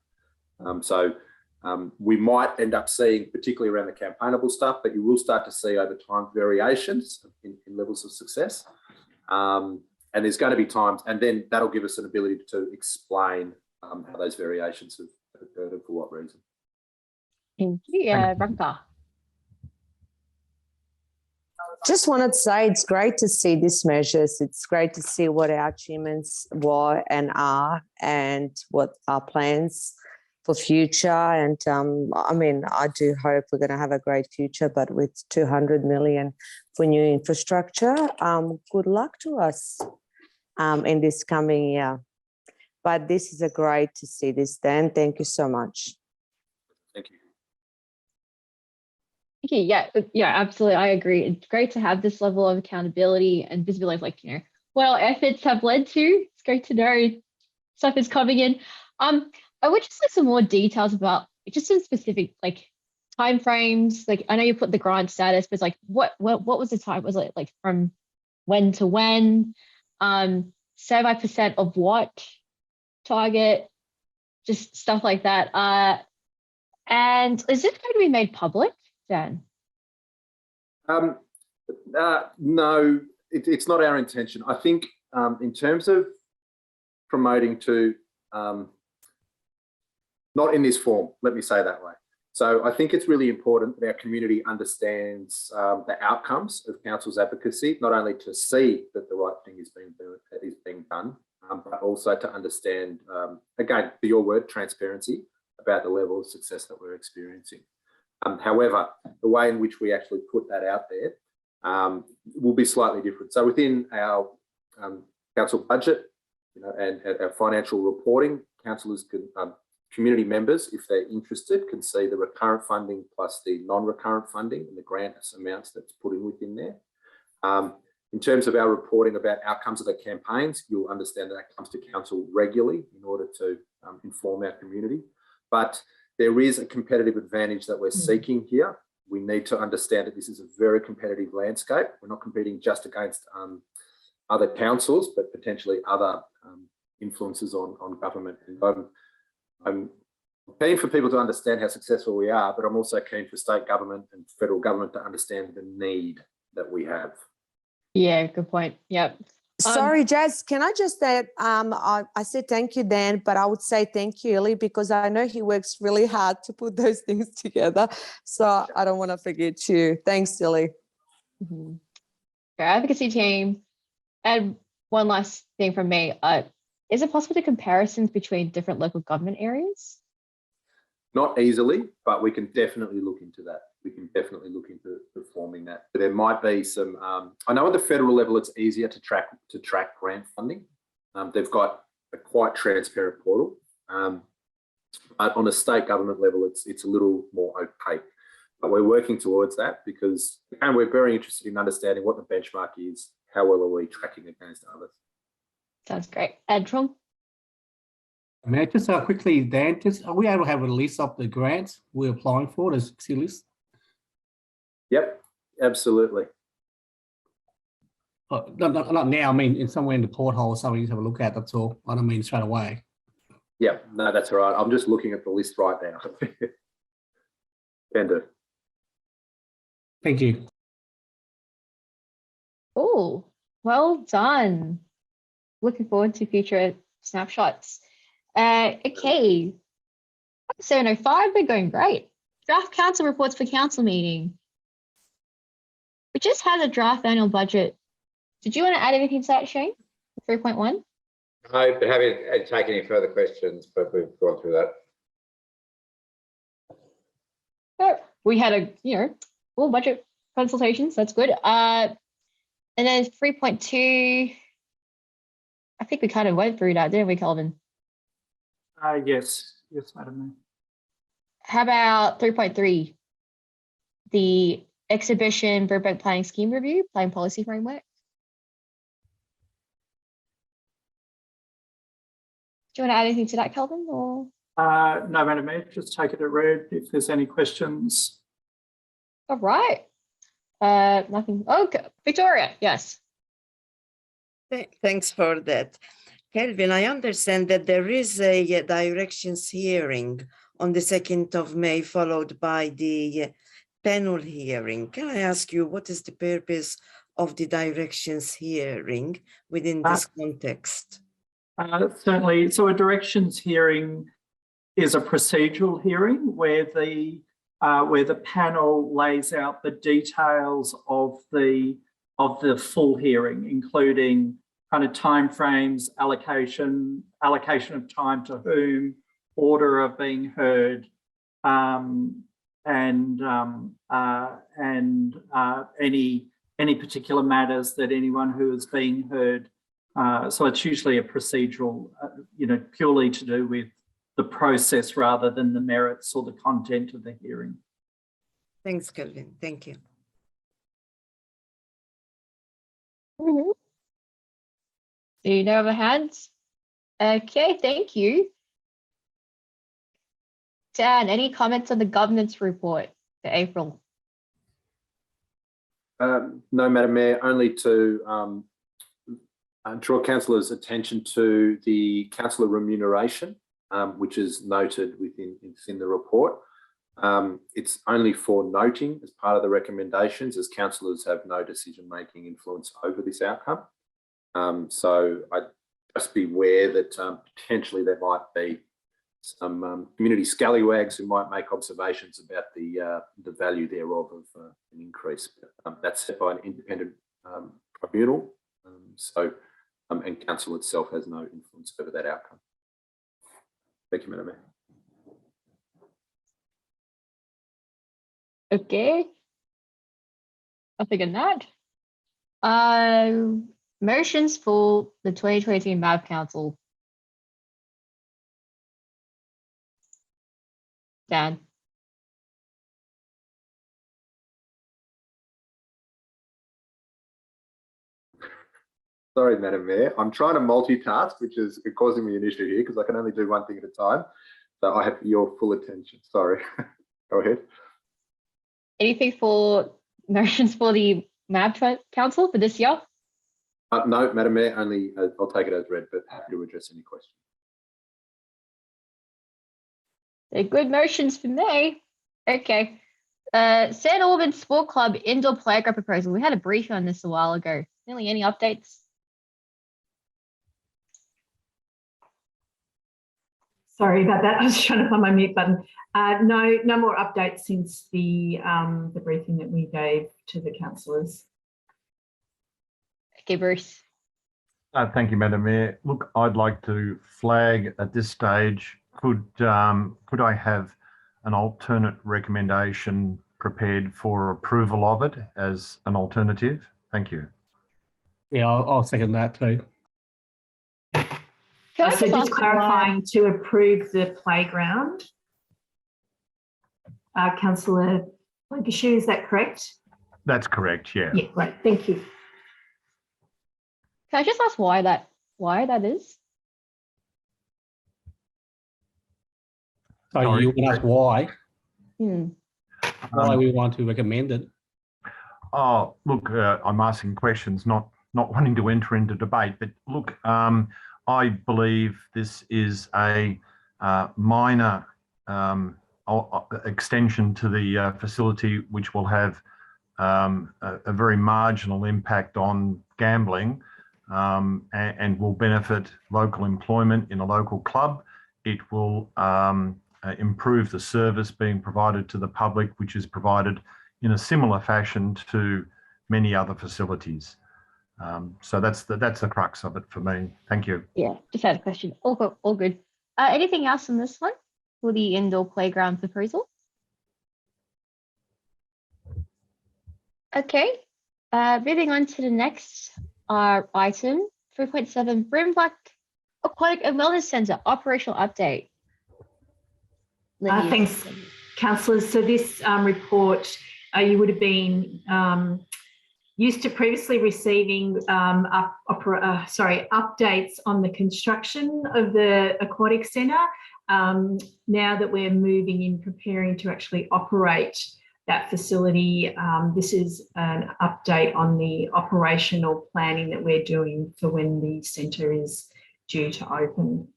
We might end up seeing, particularly around the campaignable stuff, but you will start to see over time variations in levels of success. And there's going to be times, and then that'll give us an ability to explain how those variations have occurred and for what reason. Thank you. Rebecca. Just wanted to say it's great to see these measures. It's great to see what our achievements were and are, and what our plans for future. And I mean, I do hope we're going to have a great future, but with 200 million for new infrastructure, good luck to us in this coming year. But this is a great to see this, Dan. Thank you so much. Thank you. Okay, yeah, absolutely. I agree. It's great to have this level of accountability and visibility of, like, what our efforts have led to. It's great to know stuff is coming in. I would just like some more details about just some specific timeframes. Like, I know you put the grant status, but like what was the time? Was it like from when to when? 75% of what target? Just stuff like that. And is this going to be made public, Dan? No, it's not our intention. I think in terms of promoting to, not in this form, let me say that way. So I think it's really important that our community understands the outcomes of council's advocacy, not only to see that the right thing is being done, but also to understand, again, for your word, transparency about the level of success that we're experiencing. However, the way in which we actually put that out there will be slightly different. So within our council budget, and our financial reporting, councillors can, community members, if they're interested, can see the recurrent funding plus the non-recurrent funding and the grant amounts that's put in within there. In terms of our reporting about outcomes of the campaigns, you'll understand that comes to council regularly in order to inform our community. But there is a competitive advantage that we're seeking here. We need to understand that this is a very competitive landscape. We're not competing just against other councils, but potentially other influences on government. And I'm keen for people to understand how successful we are, but I'm also keen for state government and federal government to understand the need that we have. Yeah, good point. Yep. Sorry, Jazz, can I just add, I said thank you, Dan, but I would say thank you, Ellie, because I know he works really hard to put those things together. So I don't want to forget you. Thanks, Ellie. Our advocacy team. And one last thing from me. Is it possible to comparisons between different local government areas? Not easily, but we can definitely look into that. We can definitely look into performing that. But there might be some, I know at the federal level, it's easier to track grant funding. They've got a quite transparent portal. But on a state government level, it's a little more opaque. But we're working towards that because, and we're very interested in understanding what the benchmark is, how well are we tracking against others. Sounds great. Ed, Tron? May I just quickly, Dan, are we able to have a list of the grants we're applying for, the 60 list? Yep, absolutely. Oh, not now, I mean, in somewhere in the porthole or something you have a look at, that's all. I don't mean straight away. Yeah, no, that's all right. I'm just looking at the list right now. Can do. Thank you. Oh, well done. Looking forward to future snapshots. Okay. 7:05, we're going great. Draft council reports for council meeting. We just had a draft annual budget. Did you want to add anything to that, Shane? 3.1? No, but happy to take any further questions, but we've gone through that. Oh, we had a, full budget consultations. That's good. And then 3.2, I think we kind of went through that, didn't we, Kelvin? Yes, Madam Mayor. How about 3.3? The exhibition Brimbank planning scheme review, planning policy framework. Do you want to add anything to that, Kelvin? Or No, Madam Mayor, just take it at read if there's any questions. all right. Nothing. Okay, Victoria, yes. Thanks for that. Kelvin, I understand that there is a directions hearing on the 2nd of May, followed by the panel hearing. Can I ask you, what is the purpose of the directions hearing within this context? Certainly. So a directions hearing is a procedural hearing where the panel lays out the details of the full hearing, including kind of timeframes, allocation of time to whom, order of being heard, and any particular matters that anyone who is being heard. So it's usually a procedural, purely to do with the process rather than the merits or the content of the hearing. Thanks, Kelvin. Thank you. Mm-hmm. Do you know of a hands? Okay, thank you. Dan, any comments on the governance report for April? No, Madam Mayor, only to draw councillors' attention to the councillor remuneration, which is noted within the report. It's only for noting as part of the recommendations, as councillors have no decision-making influence over this outcome. So I'd just be aware that potentially there might be some community scallywags who might make observations about the value thereof of an increase. That's set by an independent tribunal. So and council itself has no influence over that outcome. Thank you, Madam Mayor. Okay. Nothing in that. Motions for the 2023 MAV Council. Dan. Sorry, Madam Mayor. I'm trying to multitask, which is causing me an issue here because I can only do one thing at a time. So I have your full attention. Sorry. Go ahead. Anything for motions for the MAV Council for this year? No, Madam Mayor, only I'll take it as read, but happy to address any questions. They're good motions for me. Okay. St. Albans Sport Club indoor playground proposal. We had a briefing on this a while ago. Really, any updates? Sorry about that. I was trying to find my mute button. No more updates since the briefing that we gave to the councillors. Okay, Bruce. Thank you, Madam Mayor. Look, I'd like to flag at this stage, could I have an alternate recommendation prepared for approval of it as an alternative? Thank you. Yeah, I'll second that too. Can I So just ask clarifying to approve the playground. Councillor Lancashire, is that correct? That's correct, yeah. Yeah, great. Thank you. Can I just ask why that is? So Sorry. you want us why we want to recommend it? Oh, look, I'm asking questions, not wanting to enter into debate, but look, I believe this is a minor extension to the facility, which will have a very marginal impact on gambling and will benefit local employment in a local club. It will improve the service being provided to the public, which is provided in a similar fashion to many other facilities. So that's the crux of it for me. Thank you. Yeah, just had a question. All good. Anything else on this one for the indoor playground proposal? Okay. Moving on to the next item, 3.7 Brimbank Aquatic and Wellness Centre operational update. Thanks, councillors. So this report, you would have been used to previously receiving updates on the construction of the aquatic centre. Now that we're moving in, preparing to actually operate that facility, this is an update on the operational planning that we're doing for when the centre is due to open.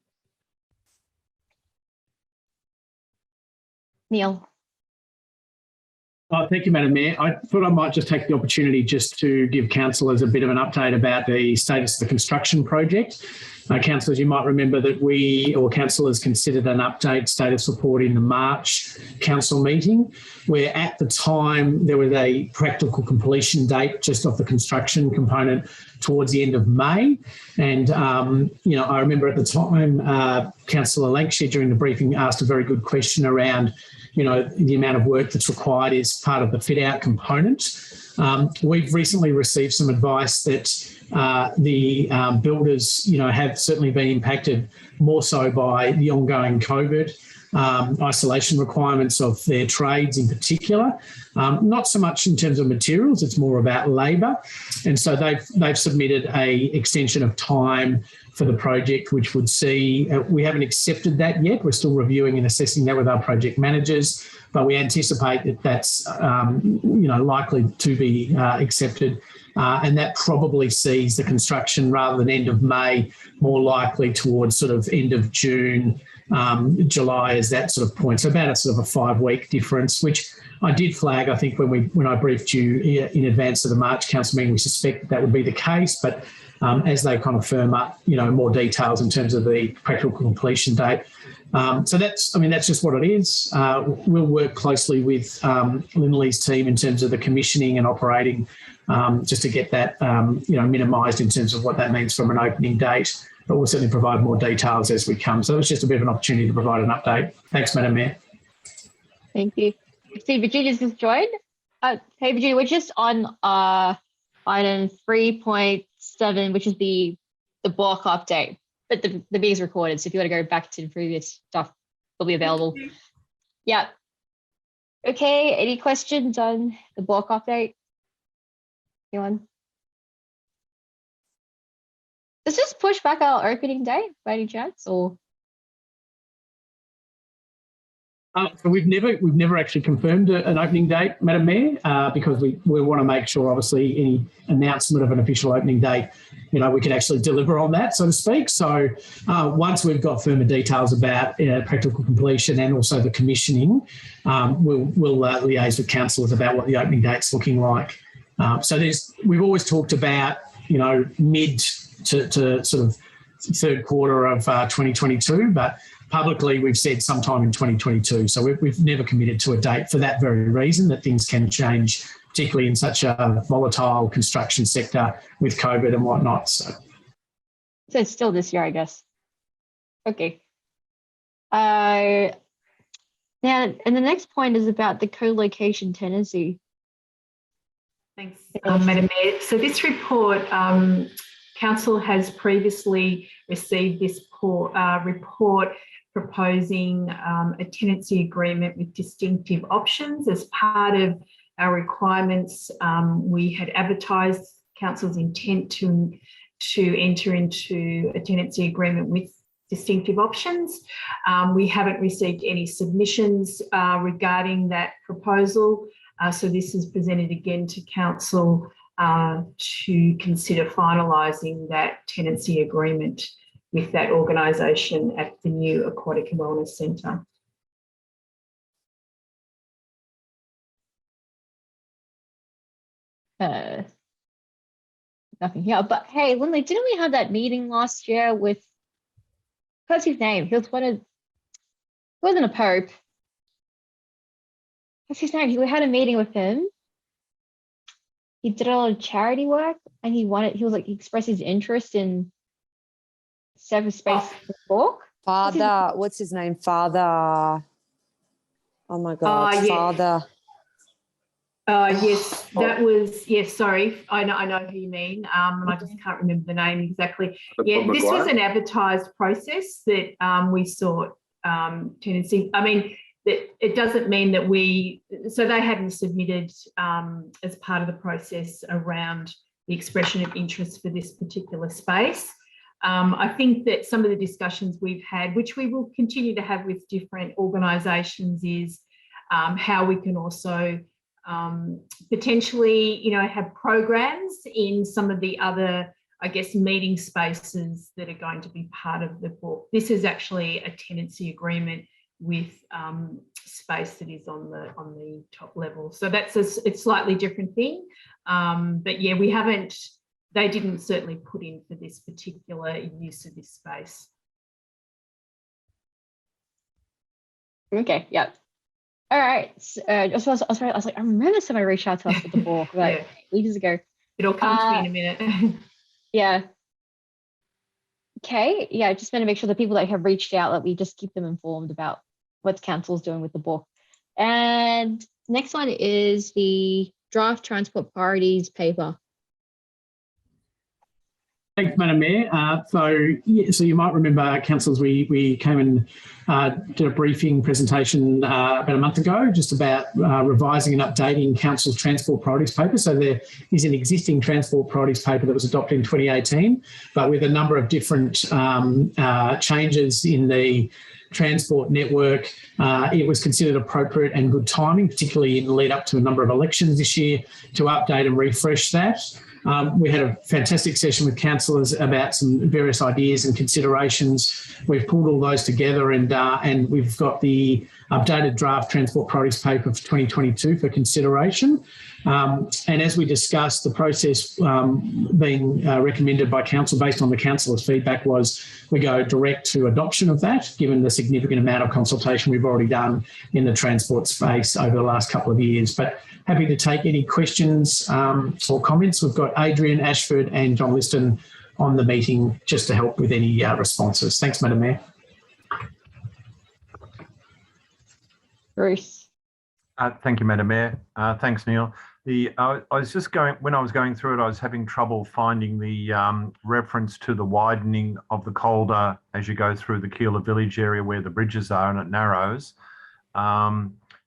Neil. Thank you, Madam Mayor. I thought I might just take the opportunity just to give councillors a bit of an update about the status of the construction project. Councillors, you might remember that councillors considered an update status report in the March council meeting, where at the time there was a practical completion date just of the construction component towards the end of May. And, I remember at the time, Councillor Lancashire during the briefing asked a very good question around the amount of work that's required is part of the fit out component. We've recently received some advice that the builders, have certainly been impacted more so by the ongoing COVID isolation requirements of their trades in particular. Not so much in terms of materials, it's more about labour. And so they've submitted a extension of time for the project, which would see, we haven't accepted that yet. We're still reviewing and assessing that with our project managers, but we anticipate that that's, likely to be accepted. And that probably sees the construction rather than end of May, more likely towards sort of end of June, July as that sort of point. So about a sort of a 5-week difference, which I did flag, I think, when I briefed you in advance of the March council meeting, we suspect that would be the case, but as they kind of firm up, more details in terms of the practical completion date. So that's just what it is. We'll work closely with Lindley's team in terms of the commissioning and operating just to get that, minimised in terms of what that means from an opening date. But we'll certainly provide more details as we come. So it was just a bit of an opportunity to provide an update. Thanks, Madam Mayor. Thank you. See, Virginia's just joined. Hey, Virginia, we're just on item 3.7, which is the block update. But the meeting is recorded, so if you want to go back to the previous stuff, it'll be available. Yeah. Okay, any questions on the block update? Anyone? Does this push back our opening day by any chance, or? So we've never actually confirmed an opening date, Madam Mayor, because we want to make sure, obviously, any announcement of an official opening date, we can actually deliver on that, so to speak. So once we've got firmer details about practical completion and also the commissioning, we'll liaise with councillors about what the opening date's looking like. So we've always talked about, mid to sort of third quarter of 2022, but publicly we've said sometime in 2022. So we've never committed to a date for that very reason, that things can change, particularly in such a volatile construction sector with COVID and whatnot. So it's still this year, I guess. Okay. Now, and the next point is about the co-location tenancy. Thanks, Madam Mayor. So this report, Council has previously received this report proposing a tenancy agreement with distinctive options. As part of our requirements, we had advertised Council's intent to enter into a tenancy agreement with distinctive options. We haven't received any submissions regarding that proposal. So this is presented again to Council to consider finalising that tenancy agreement with that organisation at the new Aquatic and Wellness Centre. Nothing here, but hey, Lindley, didn't we have that meeting last year with, what's his name? He was he wasn't a pope. What's his name? We had a meeting with him. He did a lot of charity work, and he expressed his interest in Seven Space Walk. Father, what's his name? Father. Oh my God, yes. Father. Yes, that was, yes, sorry. I know who you mean. And I just can't remember the name exactly. Yeah, this was an advertised process that we sought tenancy. I mean, it doesn't mean that so they hadn't submitted as part of the process around the expression of interest for this particular space. I think that some of the discussions we've had, which we will continue to have with different organisations, is how we can also potentially, have programs in some of the other, I guess, meeting spaces that are going to be part of the book. This is actually a tenancy agreement with space that is on the top level. So that's it's slightly different thing. But yeah, they didn't certainly put in for this particular use of this space. Okay, yeah. All right. I was like, I remember somebody reached out to us with the book like ages ago. It'll come to me in a minute. Yeah. Okay. Yeah, just want to make sure the people that have reached out, that we just keep them informed about what Council's doing with the book. And next one is the draft transport priorities paper. Thanks, Madam Mayor. So you might remember, councillors, we came and did a briefing presentation about a month ago just about revising and updating Council's transport priorities paper. So there is an existing transport priorities paper that was adopted in 2018, but with a number of different changes in the transport network. It was considered appropriate and good timing, particularly in the lead up to a number of elections this year, to update and refresh that. We had a fantastic session with councillors about some various ideas and considerations. We've pulled all those together and we've got the updated draft transport priorities paper for 2022 for consideration. And as we discussed, the process being recommended by council based on the councillor's feedback was we go direct to adoption of that, given the significant amount of consultation we've already done in the transport space over the last couple of years. But happy to take any questions or comments. We've got Adrian Ashford and John Liston on the meeting just to help with any responses. Thanks, Madam Mayor. Bruce. Thank you, Madam Mayor. Thanks, Neil. I was just when I was going through it, I was having trouble finding the reference to the widening of the Calder as you go through the Keilor Village area where the bridges are and it narrows.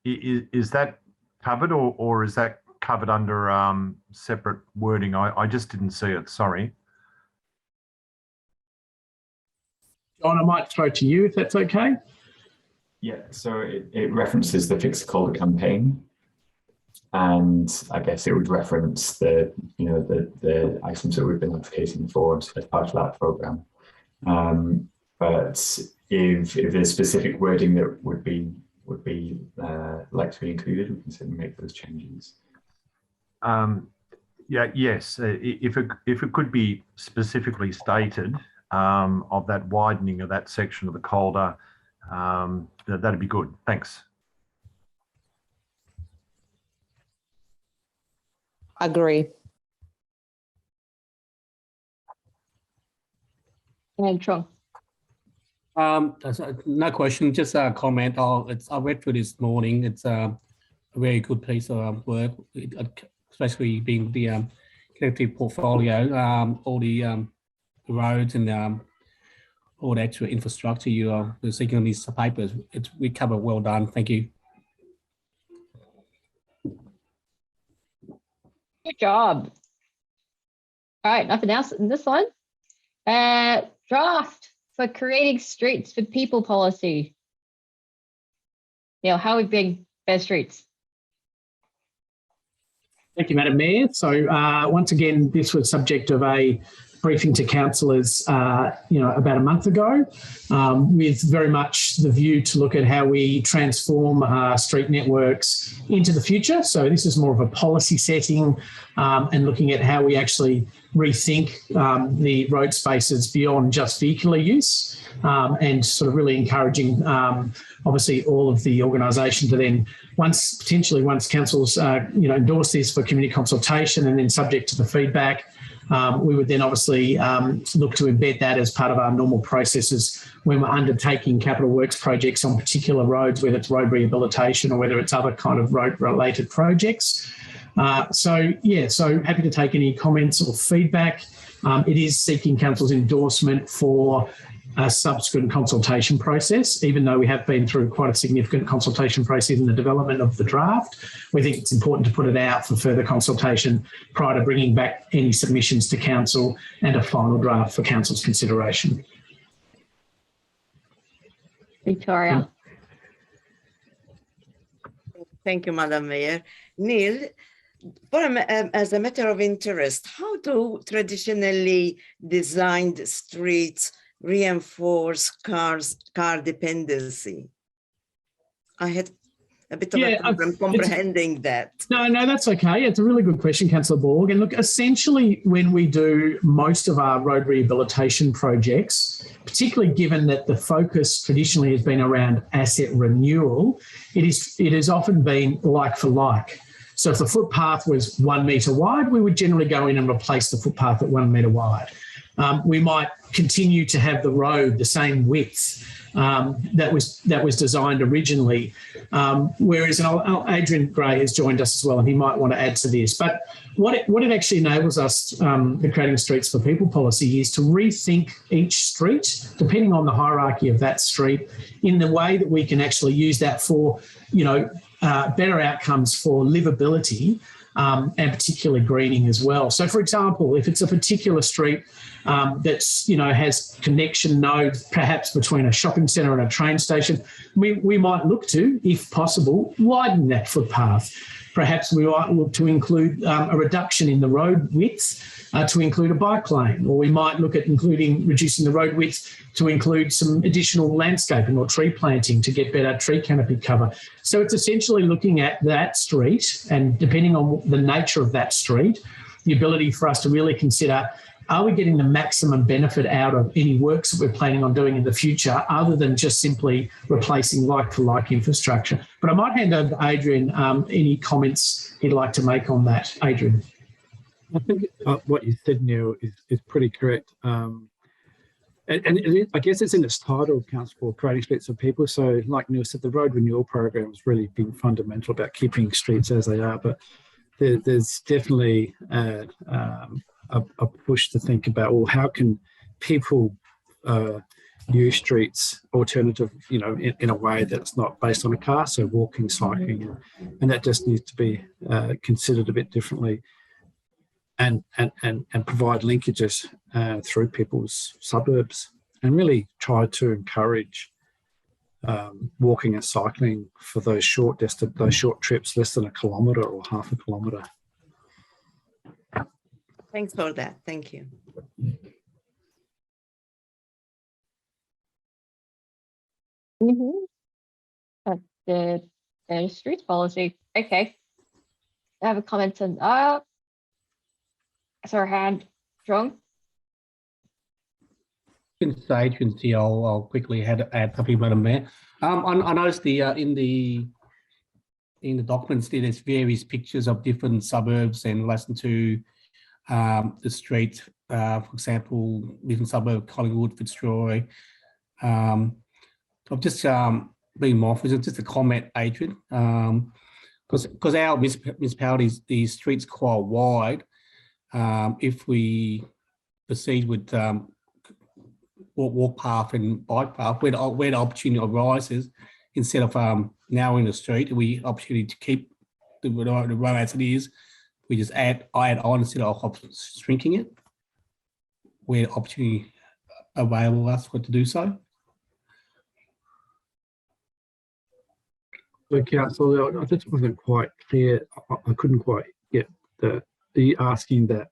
Is that covered or is that covered under separate wording? I just didn't see it, sorry. John, I might throw to you if that's okay. Yeah, so it references the Fix the Calder campaign, and I guess it would reference the items that we've been advocating for as part of that program. But if there's specific wording that would be like to be included, we can certainly make those changes. Yes, if it could be specifically stated of that widening of that section of the Calder, that'd be good. Thanks. Agree. And Sean. No question, just a comment. I read through this morning. It's a very good piece of work, especially being the collective portfolio, all the roads and all the actual infrastructure you're seeking on these papers. We cover well done. Thank you. Good job. All right, nothing else in this one. Draft for creating streets for people policy. How we bring better streets. Thank you, Madam Mayor. So once again, this was subject of a briefing to councillors, about a month ago, with very much the view to look at how we transform street networks into the future. So this is more of a policy setting and looking at how we actually rethink the road spaces beyond just vehicular use and sort of really encouraging, obviously, all of the organisation to then once councils, endorse this for community consultation and then subject to the feedback, we would then obviously look to embed that as part of our normal processes when we're undertaking capital works projects on particular roads, whether it's road rehabilitation or whether it's other kind of road related projects. So happy to take any comments or feedback. It is seeking council's endorsement for a subsequent consultation process, even though we have been through quite a significant consultation process in the development of the draft. We think it's important to put it out for further consultation prior to bringing back any submissions to council and a final draft for council's consideration. Victoria. Thank you, Madam Mayor. Neil, as a matter of interest, how do traditionally designed streets reinforce car dependency? I had a bit of a problem comprehending that. No, that's okay. It's a really good question, Councillor Borg. And look, essentially, when we do most of our road rehabilitation projects, particularly given that the focus traditionally has been around asset renewal, it has often been like for like. So if the footpath was 1 metre wide, we would generally go in and replace the footpath at 1 metre wide. We might continue to have the road the same width that was designed originally. Whereas, and Adrian Gray has joined us as well, and he might want to add to this. But what it actually enables us, the Creating Streets for People policy, is to rethink each street, depending on the hierarchy of that street, in the way that we can actually use that for, better outcomes for livability. And particularly greening as well. So, for example, if it's a particular street that's, has connection nodes, perhaps between a shopping centre and a train station, we might look to, if possible, widen that footpath. Perhaps we might look to include a reduction in the road width to include a bike lane, or we might look at reducing the road width to include some additional landscaping or tree planting to get better tree canopy cover. So it's essentially looking at that street, and depending on the nature of that street, the ability for us to really consider, are we getting the maximum benefit out of any works that we're planning on doing in the future, other than just simply replacing like-for-like infrastructure? But I might hand over to Adrian, any comments he'd like to make on that. Adrian. I think what you said, Neil, is pretty correct. And I guess it's in its title, Council for Creating Streets for People. So like Neil said, the road renewal program has really been fundamental about keeping streets as they are. But there's definitely a push to think about, well, how can people use streets alternative, in a way that's not based on a car, so walking, cycling, and that just needs to be considered a bit differently, and provide linkages through people's suburbs, and really try to encourage walking and cycling for those short trips, less than a kilometre or half a kilometre. Thanks for that. Thank you. The streets policy. Okay. I have a comment on sorry, hand strong. Since Adrian's here, I'll quickly add something, Madam Mayor. I noticed in the documents there's various pictures of different suburbs in relation to the street. For example, different suburb, Collingwood, Fitzroy. I've just been mindful, just a comment, Adrian, because our municipalities, the streets quite wide. If we proceed with walk path and bike path, where the opportunity arises, instead of narrowing the street, we opportunity to keep the road as it is. We just add on instead of shrinking it, where opportunity available us to do so. So, Council, I just wasn't quite clear. I couldn't quite get the. Are you asking that?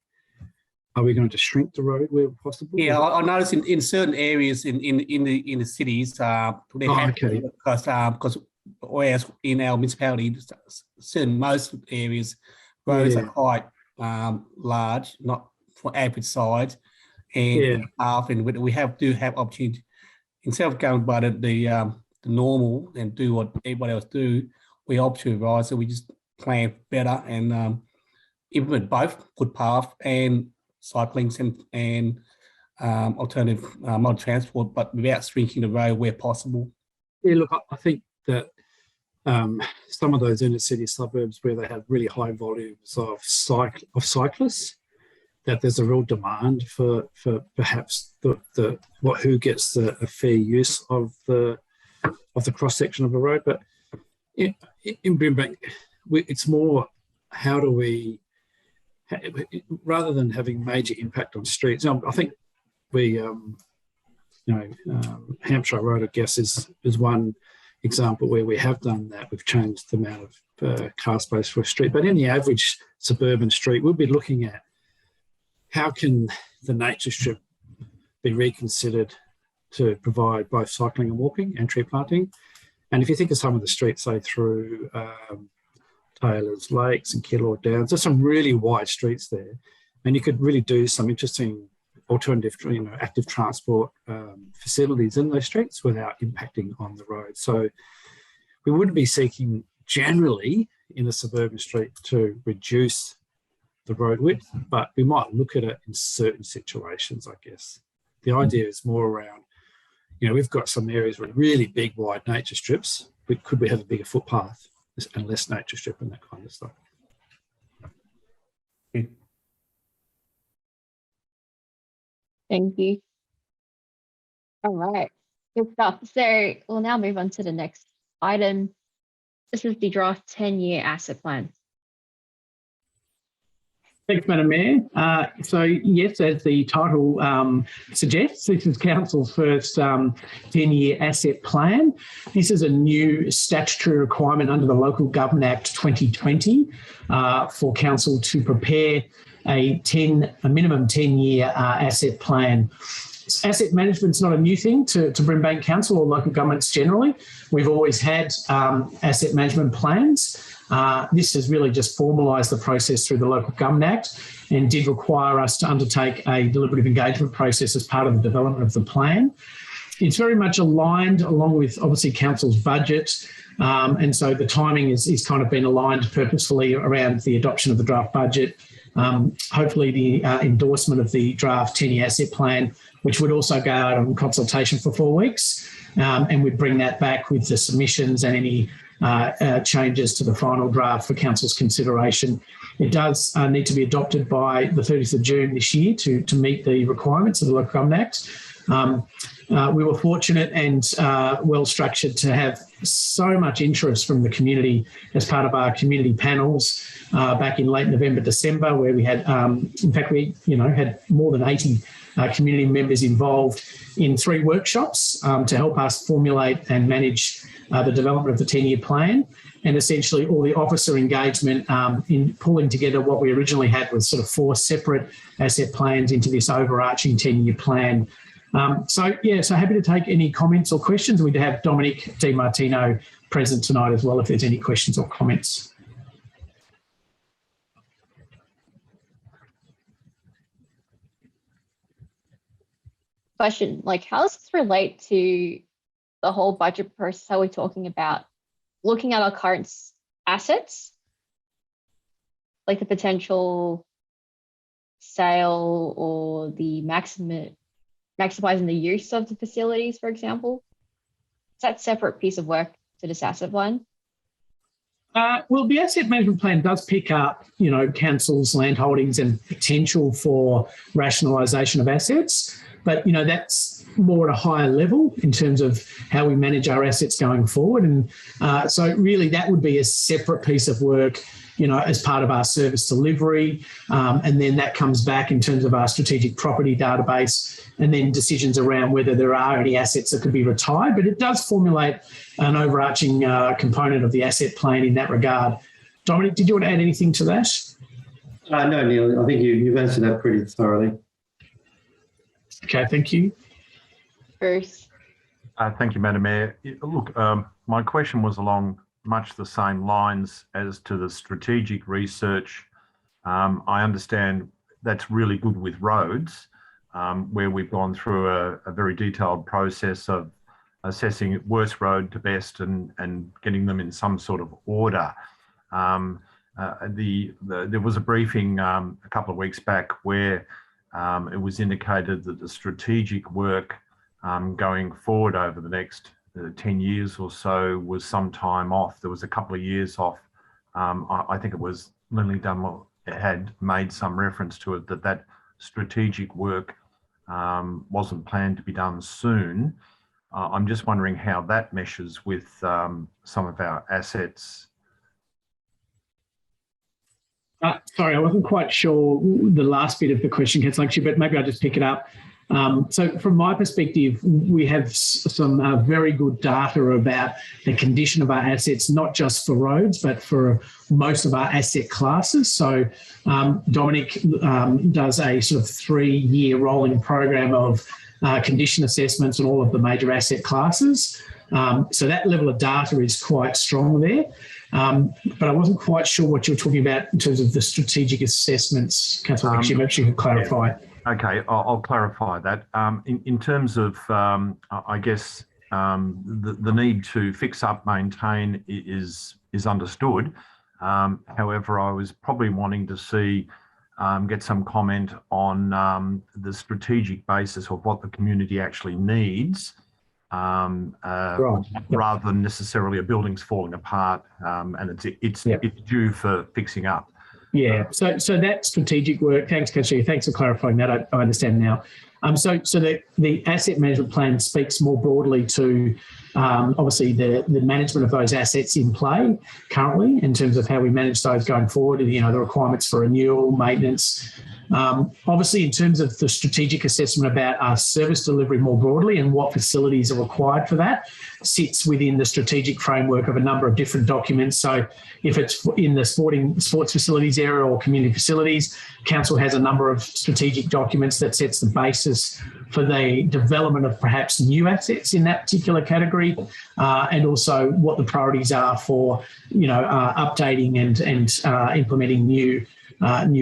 Are we going to shrink the road where possible? Yeah, I noticed in certain areas in the cities, they have because whereas in our municipality, most areas, roads are quite large, not for average size, and and we do have opportunity, instead of going by the normal and do what everybody else do, we opt to rise, so we just plan better and implement both footpath and cycling and alternative mode of transport, but without shrinking the road where possible. Yeah, look, I think that some of those inner city suburbs where they have really high volumes of cyclists, that there's a real demand for perhaps who gets a fair use of the cross section of the road. But in Brimbank, it's more, how do we, rather than having major impact on streets. I think we, Hampshire Road, I guess, is one example where we have done that. We've changed the amount of car space for a street. But in the average suburban street, we'll be looking at how can the nature strip be reconsidered to provide both cycling and walking and tree planting. And if you think of some of the streets, say through Taylor's Lakes and Keilor Downs, there's some really wide streets there, and you could really do some interesting alternative, active transport facilities in those streets without impacting on the road. So we wouldn't be seeking generally in a suburban street to reduce the road width, but we might look at it in certain situations, I guess. The idea is more around, we've got some areas with really big, wide nature strips, but could we have a bigger footpath and less nature strip and that kind of stuff? Thank you. All right, good stuff. So we'll now move on to the next item. This is the draft 10-year asset plan. Thanks, Madam Mayor. So yes, as the title suggests, this is Council's first 10-year asset plan. This is a new statutory requirement under the Local Government Act 2020 for Council to prepare a minimum 10-year asset plan. Asset management's not a new thing to Brimbank Council or local governments generally. We've always had asset management plans. This has really just formalised the process through the Local Government Act and did require us to undertake a deliberative engagement process as part of the development of the plan. It's very much aligned along with obviously Council's budget, and so the timing is kind of been aligned purposefully around the adoption of the draft budget, hopefully the endorsement of the draft 10-year asset plan, which would also go out on consultation for 4 weeks, and we'd bring that back with the submissions and any changes to the final draft for Council's consideration. It does need to be adopted by the 30th of June this year to meet the requirements of the Local Government Act. We were fortunate and well structured to have so much interest from the community as part of our community panels back in late November, December, where we had, in fact, we had more than 80 community members involved in 3 workshops to help us formulate and manage the development of the 10-year plan, and essentially all the officer engagement in pulling together what we originally had was sort of 4 separate asset plans into this overarching 10-year plan. So happy to take any comments or questions. We'd have Dominic DiMartino present tonight as well if there's any questions or comments. Question, like, how does this relate to the whole budget process? How we're talking about looking at our current assets, like the potential sale or the maximizing the use of the facilities, for example? Is that a separate piece of work to this asset plan? Well, the asset management plan does pick up, council's land holdings and potential for rationalisation of assets, but that's more at a higher level in terms of how we manage our assets going forward. And so really that would be a separate piece of work, as part of our service delivery. And then that comes back in terms of our strategic property database and then decisions around whether there are any assets that could be retired. But it does formulate an overarching component of the asset plan in that regard. Dominic, did you want to add anything to that? No, Neil, I think you've answered that pretty thoroughly. Okay, thank you. Bruce. Thank you, Madam Mayor. Look, my question was along much the same lines as to the strategic research. I understand that's really good with roads, where we've gone through a very detailed process of assessing worst road to best and getting them in some sort of order. There was a briefing a couple of weeks back where it was indicated that the strategic work going forward over the next 10 years or so was some time off. There was a couple of years off. I think it was Lindley Dunlop had made some reference to it that strategic work wasn't planned to be done soon. I'm just wondering how that meshes with some of our assets. Sorry, I wasn't quite sure the last bit of the question, Councillor, but maybe I'll just pick it up. So from my perspective, we have some very good data about the condition of our assets, not just for roads, but for most of our asset classes. So Dominic does a sort of 3-year rolling program of condition assessments on all of the major asset classes. So that level of data is quite strong there. But I wasn't quite sure what you were talking about in terms of the strategic assessments. Councillor, perhaps you could clarify. Yeah. Okay, I'll clarify that. In terms of, I guess, the need to fix up, maintain is understood. However, I was probably wanting to see, get some comment on the strategic basis of what the community actually needs, rather than necessarily a building's falling apart and it's due for fixing up. Yeah, so that strategic work, thanks, Councillor, thanks for clarifying that. I understand now. So the asset management plan speaks more broadly to obviously the management of those assets in play currently in terms of how we manage those going forward, and the requirements for renewal, maintenance. Obviously, in terms of the strategic assessment about our service delivery more broadly and what facilities are required for that, sits within the strategic framework of a number of different documents. So if it's in the sports facilities area or community facilities, Council has a number of strategic documents that sets the basis for the development of perhaps new assets in that particular category, and also what the priorities are for updating and implementing new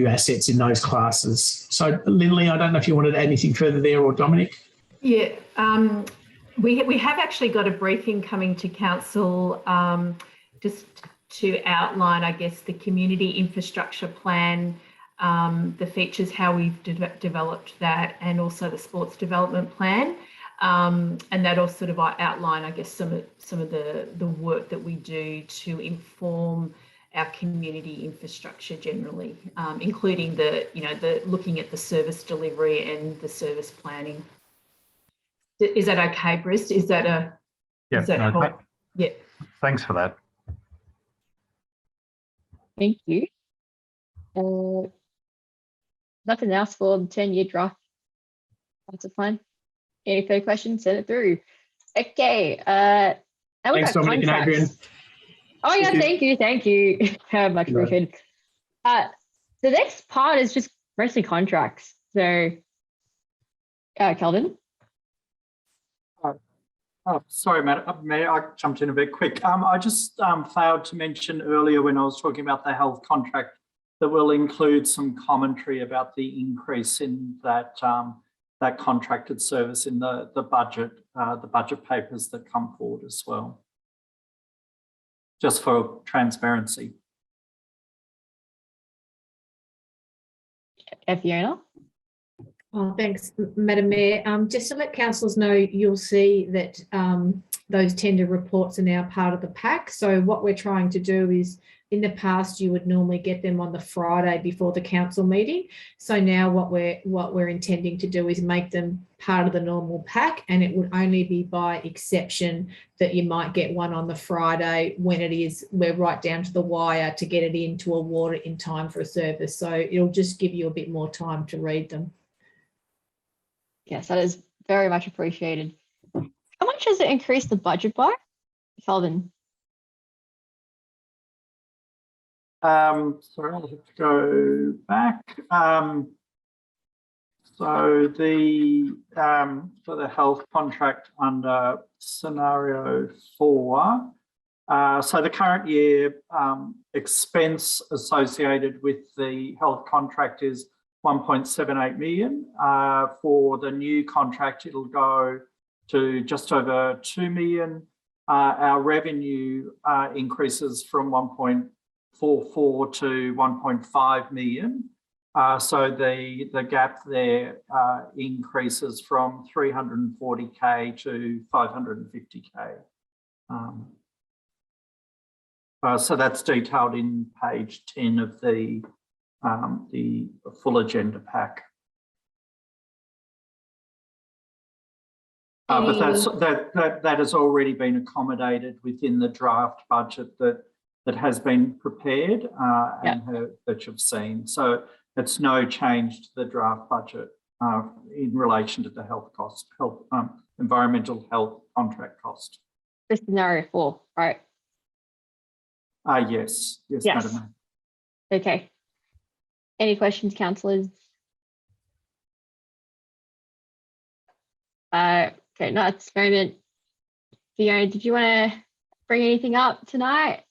assets in those classes. So Lindley, I don't know if you wanted to add anything further there, or Dominic. Yeah, we have actually got a briefing coming to Council just to outline, I guess, the community infrastructure plan, the features, how we've developed that, and also the sports development plan. And that'll sort of outline, I guess, some of the work that we do to inform our community infrastructure generally, including the looking at the service delivery and the service planning. Is that okay, Brist? Is that a yeah? Thanks for that. Thank you. Nothing else for the 10-year draft. That's a plan. Any further questions? Send it through. Okay. Thanks, Dominic and Adrian. Oh yeah, thank you. Much appreciated. The next part is just mostly contracts. So, Kelvin. Sorry, Matt. I jumped in a bit quick. I just failed to mention earlier when I was talking about the health contract that will include some commentary about the increase in that that contracted service in the budget papers that come forward as well, just for transparency. Fiona? Oh, thanks, Madam Mayor. Just to let councillors know, you'll see that those tender reports are now part of the pack. So what we're trying to do is, in the past, you would normally get them on the Friday before the council meeting. So now what we're intending to do is make them part of the normal pack, and it would only be by exception that you might get one on the Friday when we're right down to the wire to get it in to award it in time for a service. So it'll just give you a bit more time to read them. Yes, that is very much appreciated. How much has it increased the budget by, Kelvin? Sorry, I'll have to go back. So for the health contract under scenario 4, so the current year expense associated with the health contract is 1.78 million. For the new contract, it'll go to just over 2 million. Our revenue increases from 1.44 to 1.5 million. So the gap there increases from 340k to 550k. So that's detailed in page 10 of the full agenda pack. But that has already been accommodated within the draft budget that has been prepared and that you've seen. So it's no change to the draft budget in relation to the health cost, environmental health contract cost. For scenario 4, right? Yes, Madam Mayor. Okay. Any questions, councillors? Okay, no, it's moment. Fiona, did you want to bring anything up tonight?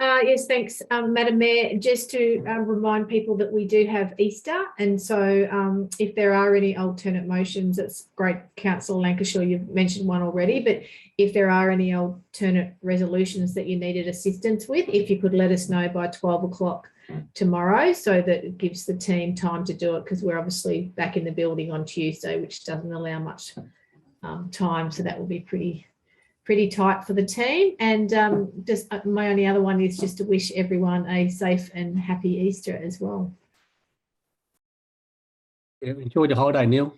Yes, thanks, Madam Mayor. Just to remind people that we do have Easter, and so if there are any alternate motions, it's great, Councillor Lancashire, you've mentioned one already, but if there are any alternate resolutions that you needed assistance with, if you could let us know by 12 o'clock tomorrow, so that it gives the team time to do it, because we're obviously back in the building on Tuesday, which doesn't allow much time, so that will be pretty tight for the team. And just my only other one is just to wish everyone a safe and happy Easter as well. Enjoy the holiday, Neil.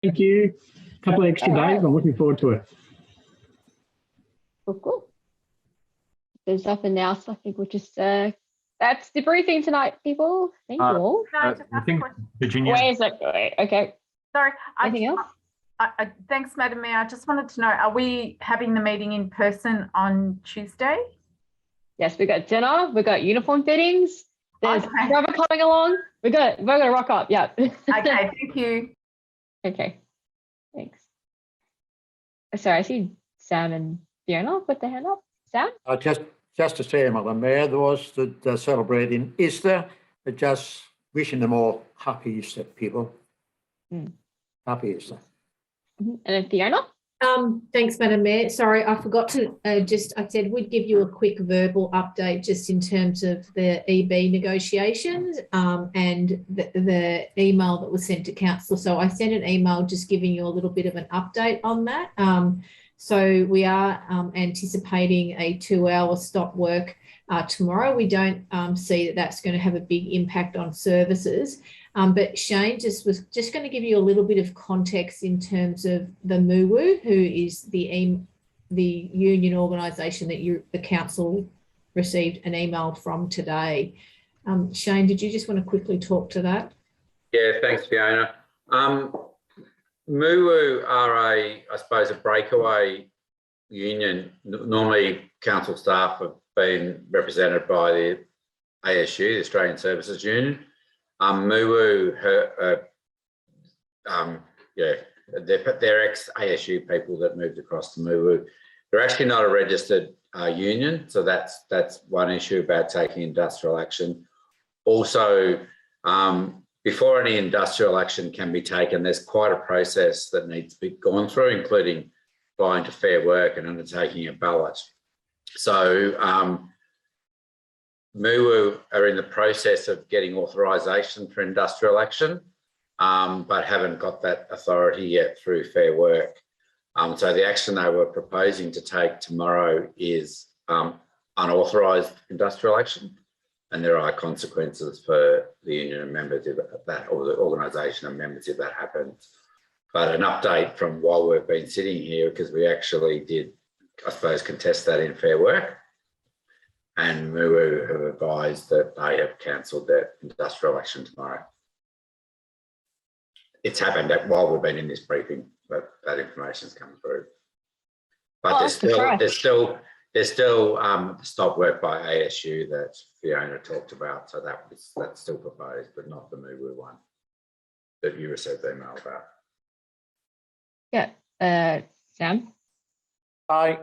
Thank you. A couple of extra days. I'm looking forward to it. Cool. There's nothing else. I think we'll just that's the briefing tonight, people. Thank you all. I think Virginia. Where is it? Okay. Sorry. Anything else? Thanks, Madam Mayor. I just wanted to know, are we having the meeting in person on Tuesday? Yes, we got dinner. We got uniform fittings. There's Trevor coming along. We're gonna rock up. Yeah. Okay. Thank you. Okay. Thanks. Sorry, I see Sam and Fiona put their hand up. Sam? Just to say, Madam Mayor, those that are celebrating Easter, just wishing them all happy Easter, people. Happy Easter. And then Fiona? Thanks, Madam Mayor. Sorry, I forgot to I said we'd give you a quick verbal update just in terms of the EB negotiations and the email that was sent to council. So I sent an email just giving you a little bit of an update on that. So we are anticipating a 2-hour stop work tomorrow. We don't see that that's going to have a big impact on services. But Shane was just going to give you a little bit of context in terms of the MUWU, who is the union organisation that the council received an email from today. Shane, did you just want to quickly talk to that? Yeah, thanks, Fiona. MUWU are I suppose, a breakaway union. Normally, council staff have been represented by the ASU, the Australian Services Union. MUWU, they're ex-ASU people that moved across to MUWU. They're actually not a registered union, so that's one issue about taking industrial action. Also, before any industrial action can be taken, there's quite a process that needs to be gone through, including applying to Fair Work and undertaking a ballot. So MUWU are in the process of getting authorisation for industrial action, but haven't got that authority yet through Fair Work. So the action they were proposing to take tomorrow is unauthorised industrial action, and there are consequences for the union and members if that, or the organisation and members if that happens. But an update from while we've been sitting here, because we actually did, I suppose, contest that in Fair Work. And MUWU have advised that they have cancelled their industrial action tomorrow. It's happened while we've been in this briefing, but that information's come through. But there's still stop work by ASU that Fiona talked about, so that's still proposed, but not the MUWU one that you received the email about. Yeah, Sam?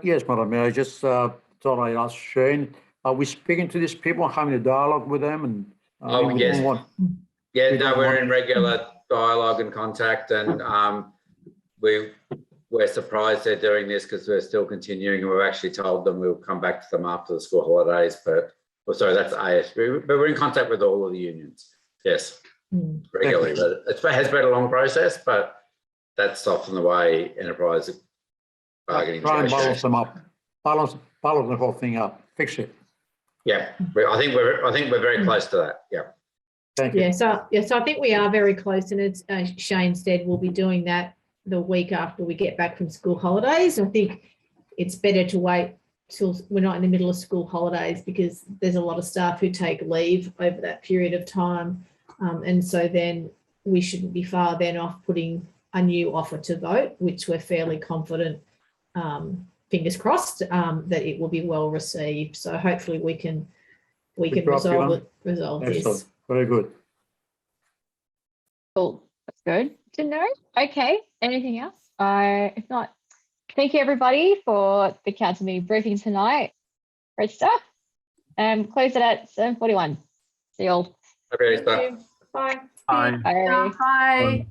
Yes, Madam Mayor, I just thought I'd ask Shane, are we speaking to these people, having a dialogue with them? And yes. We're in regular dialogue and contact, and we're surprised they're doing this because we're still continuing, and we've actually told them we'll come back to them after the school holidays. But that's ASB, but we're in contact with all of the unions. Yes, regularly. But it has been a long process, but that's often the way enterprise bargaining. Try and balance them up, balance the whole thing up, fix it. Yeah, I think we're very close to that. Yeah. Thank you. So I think we are very close, and as Shane said, we'll be doing that the week after we get back from school holidays. I think it's better to wait till we're not in the middle of school holidays, because there's a lot of staff who take leave over that period of time, and so then we shouldn't be far then off putting a new offer to vote, which we're fairly confident, fingers crossed, that it will be well received. So hopefully we can resolve this. Very good. Cool. That's good to know. Okay. Anything else? If not, thank you everybody for the council meeting briefing tonight. Great stuff. Close it at 7:41. See you all. Okay, Bye. Bye. Bye. Bye.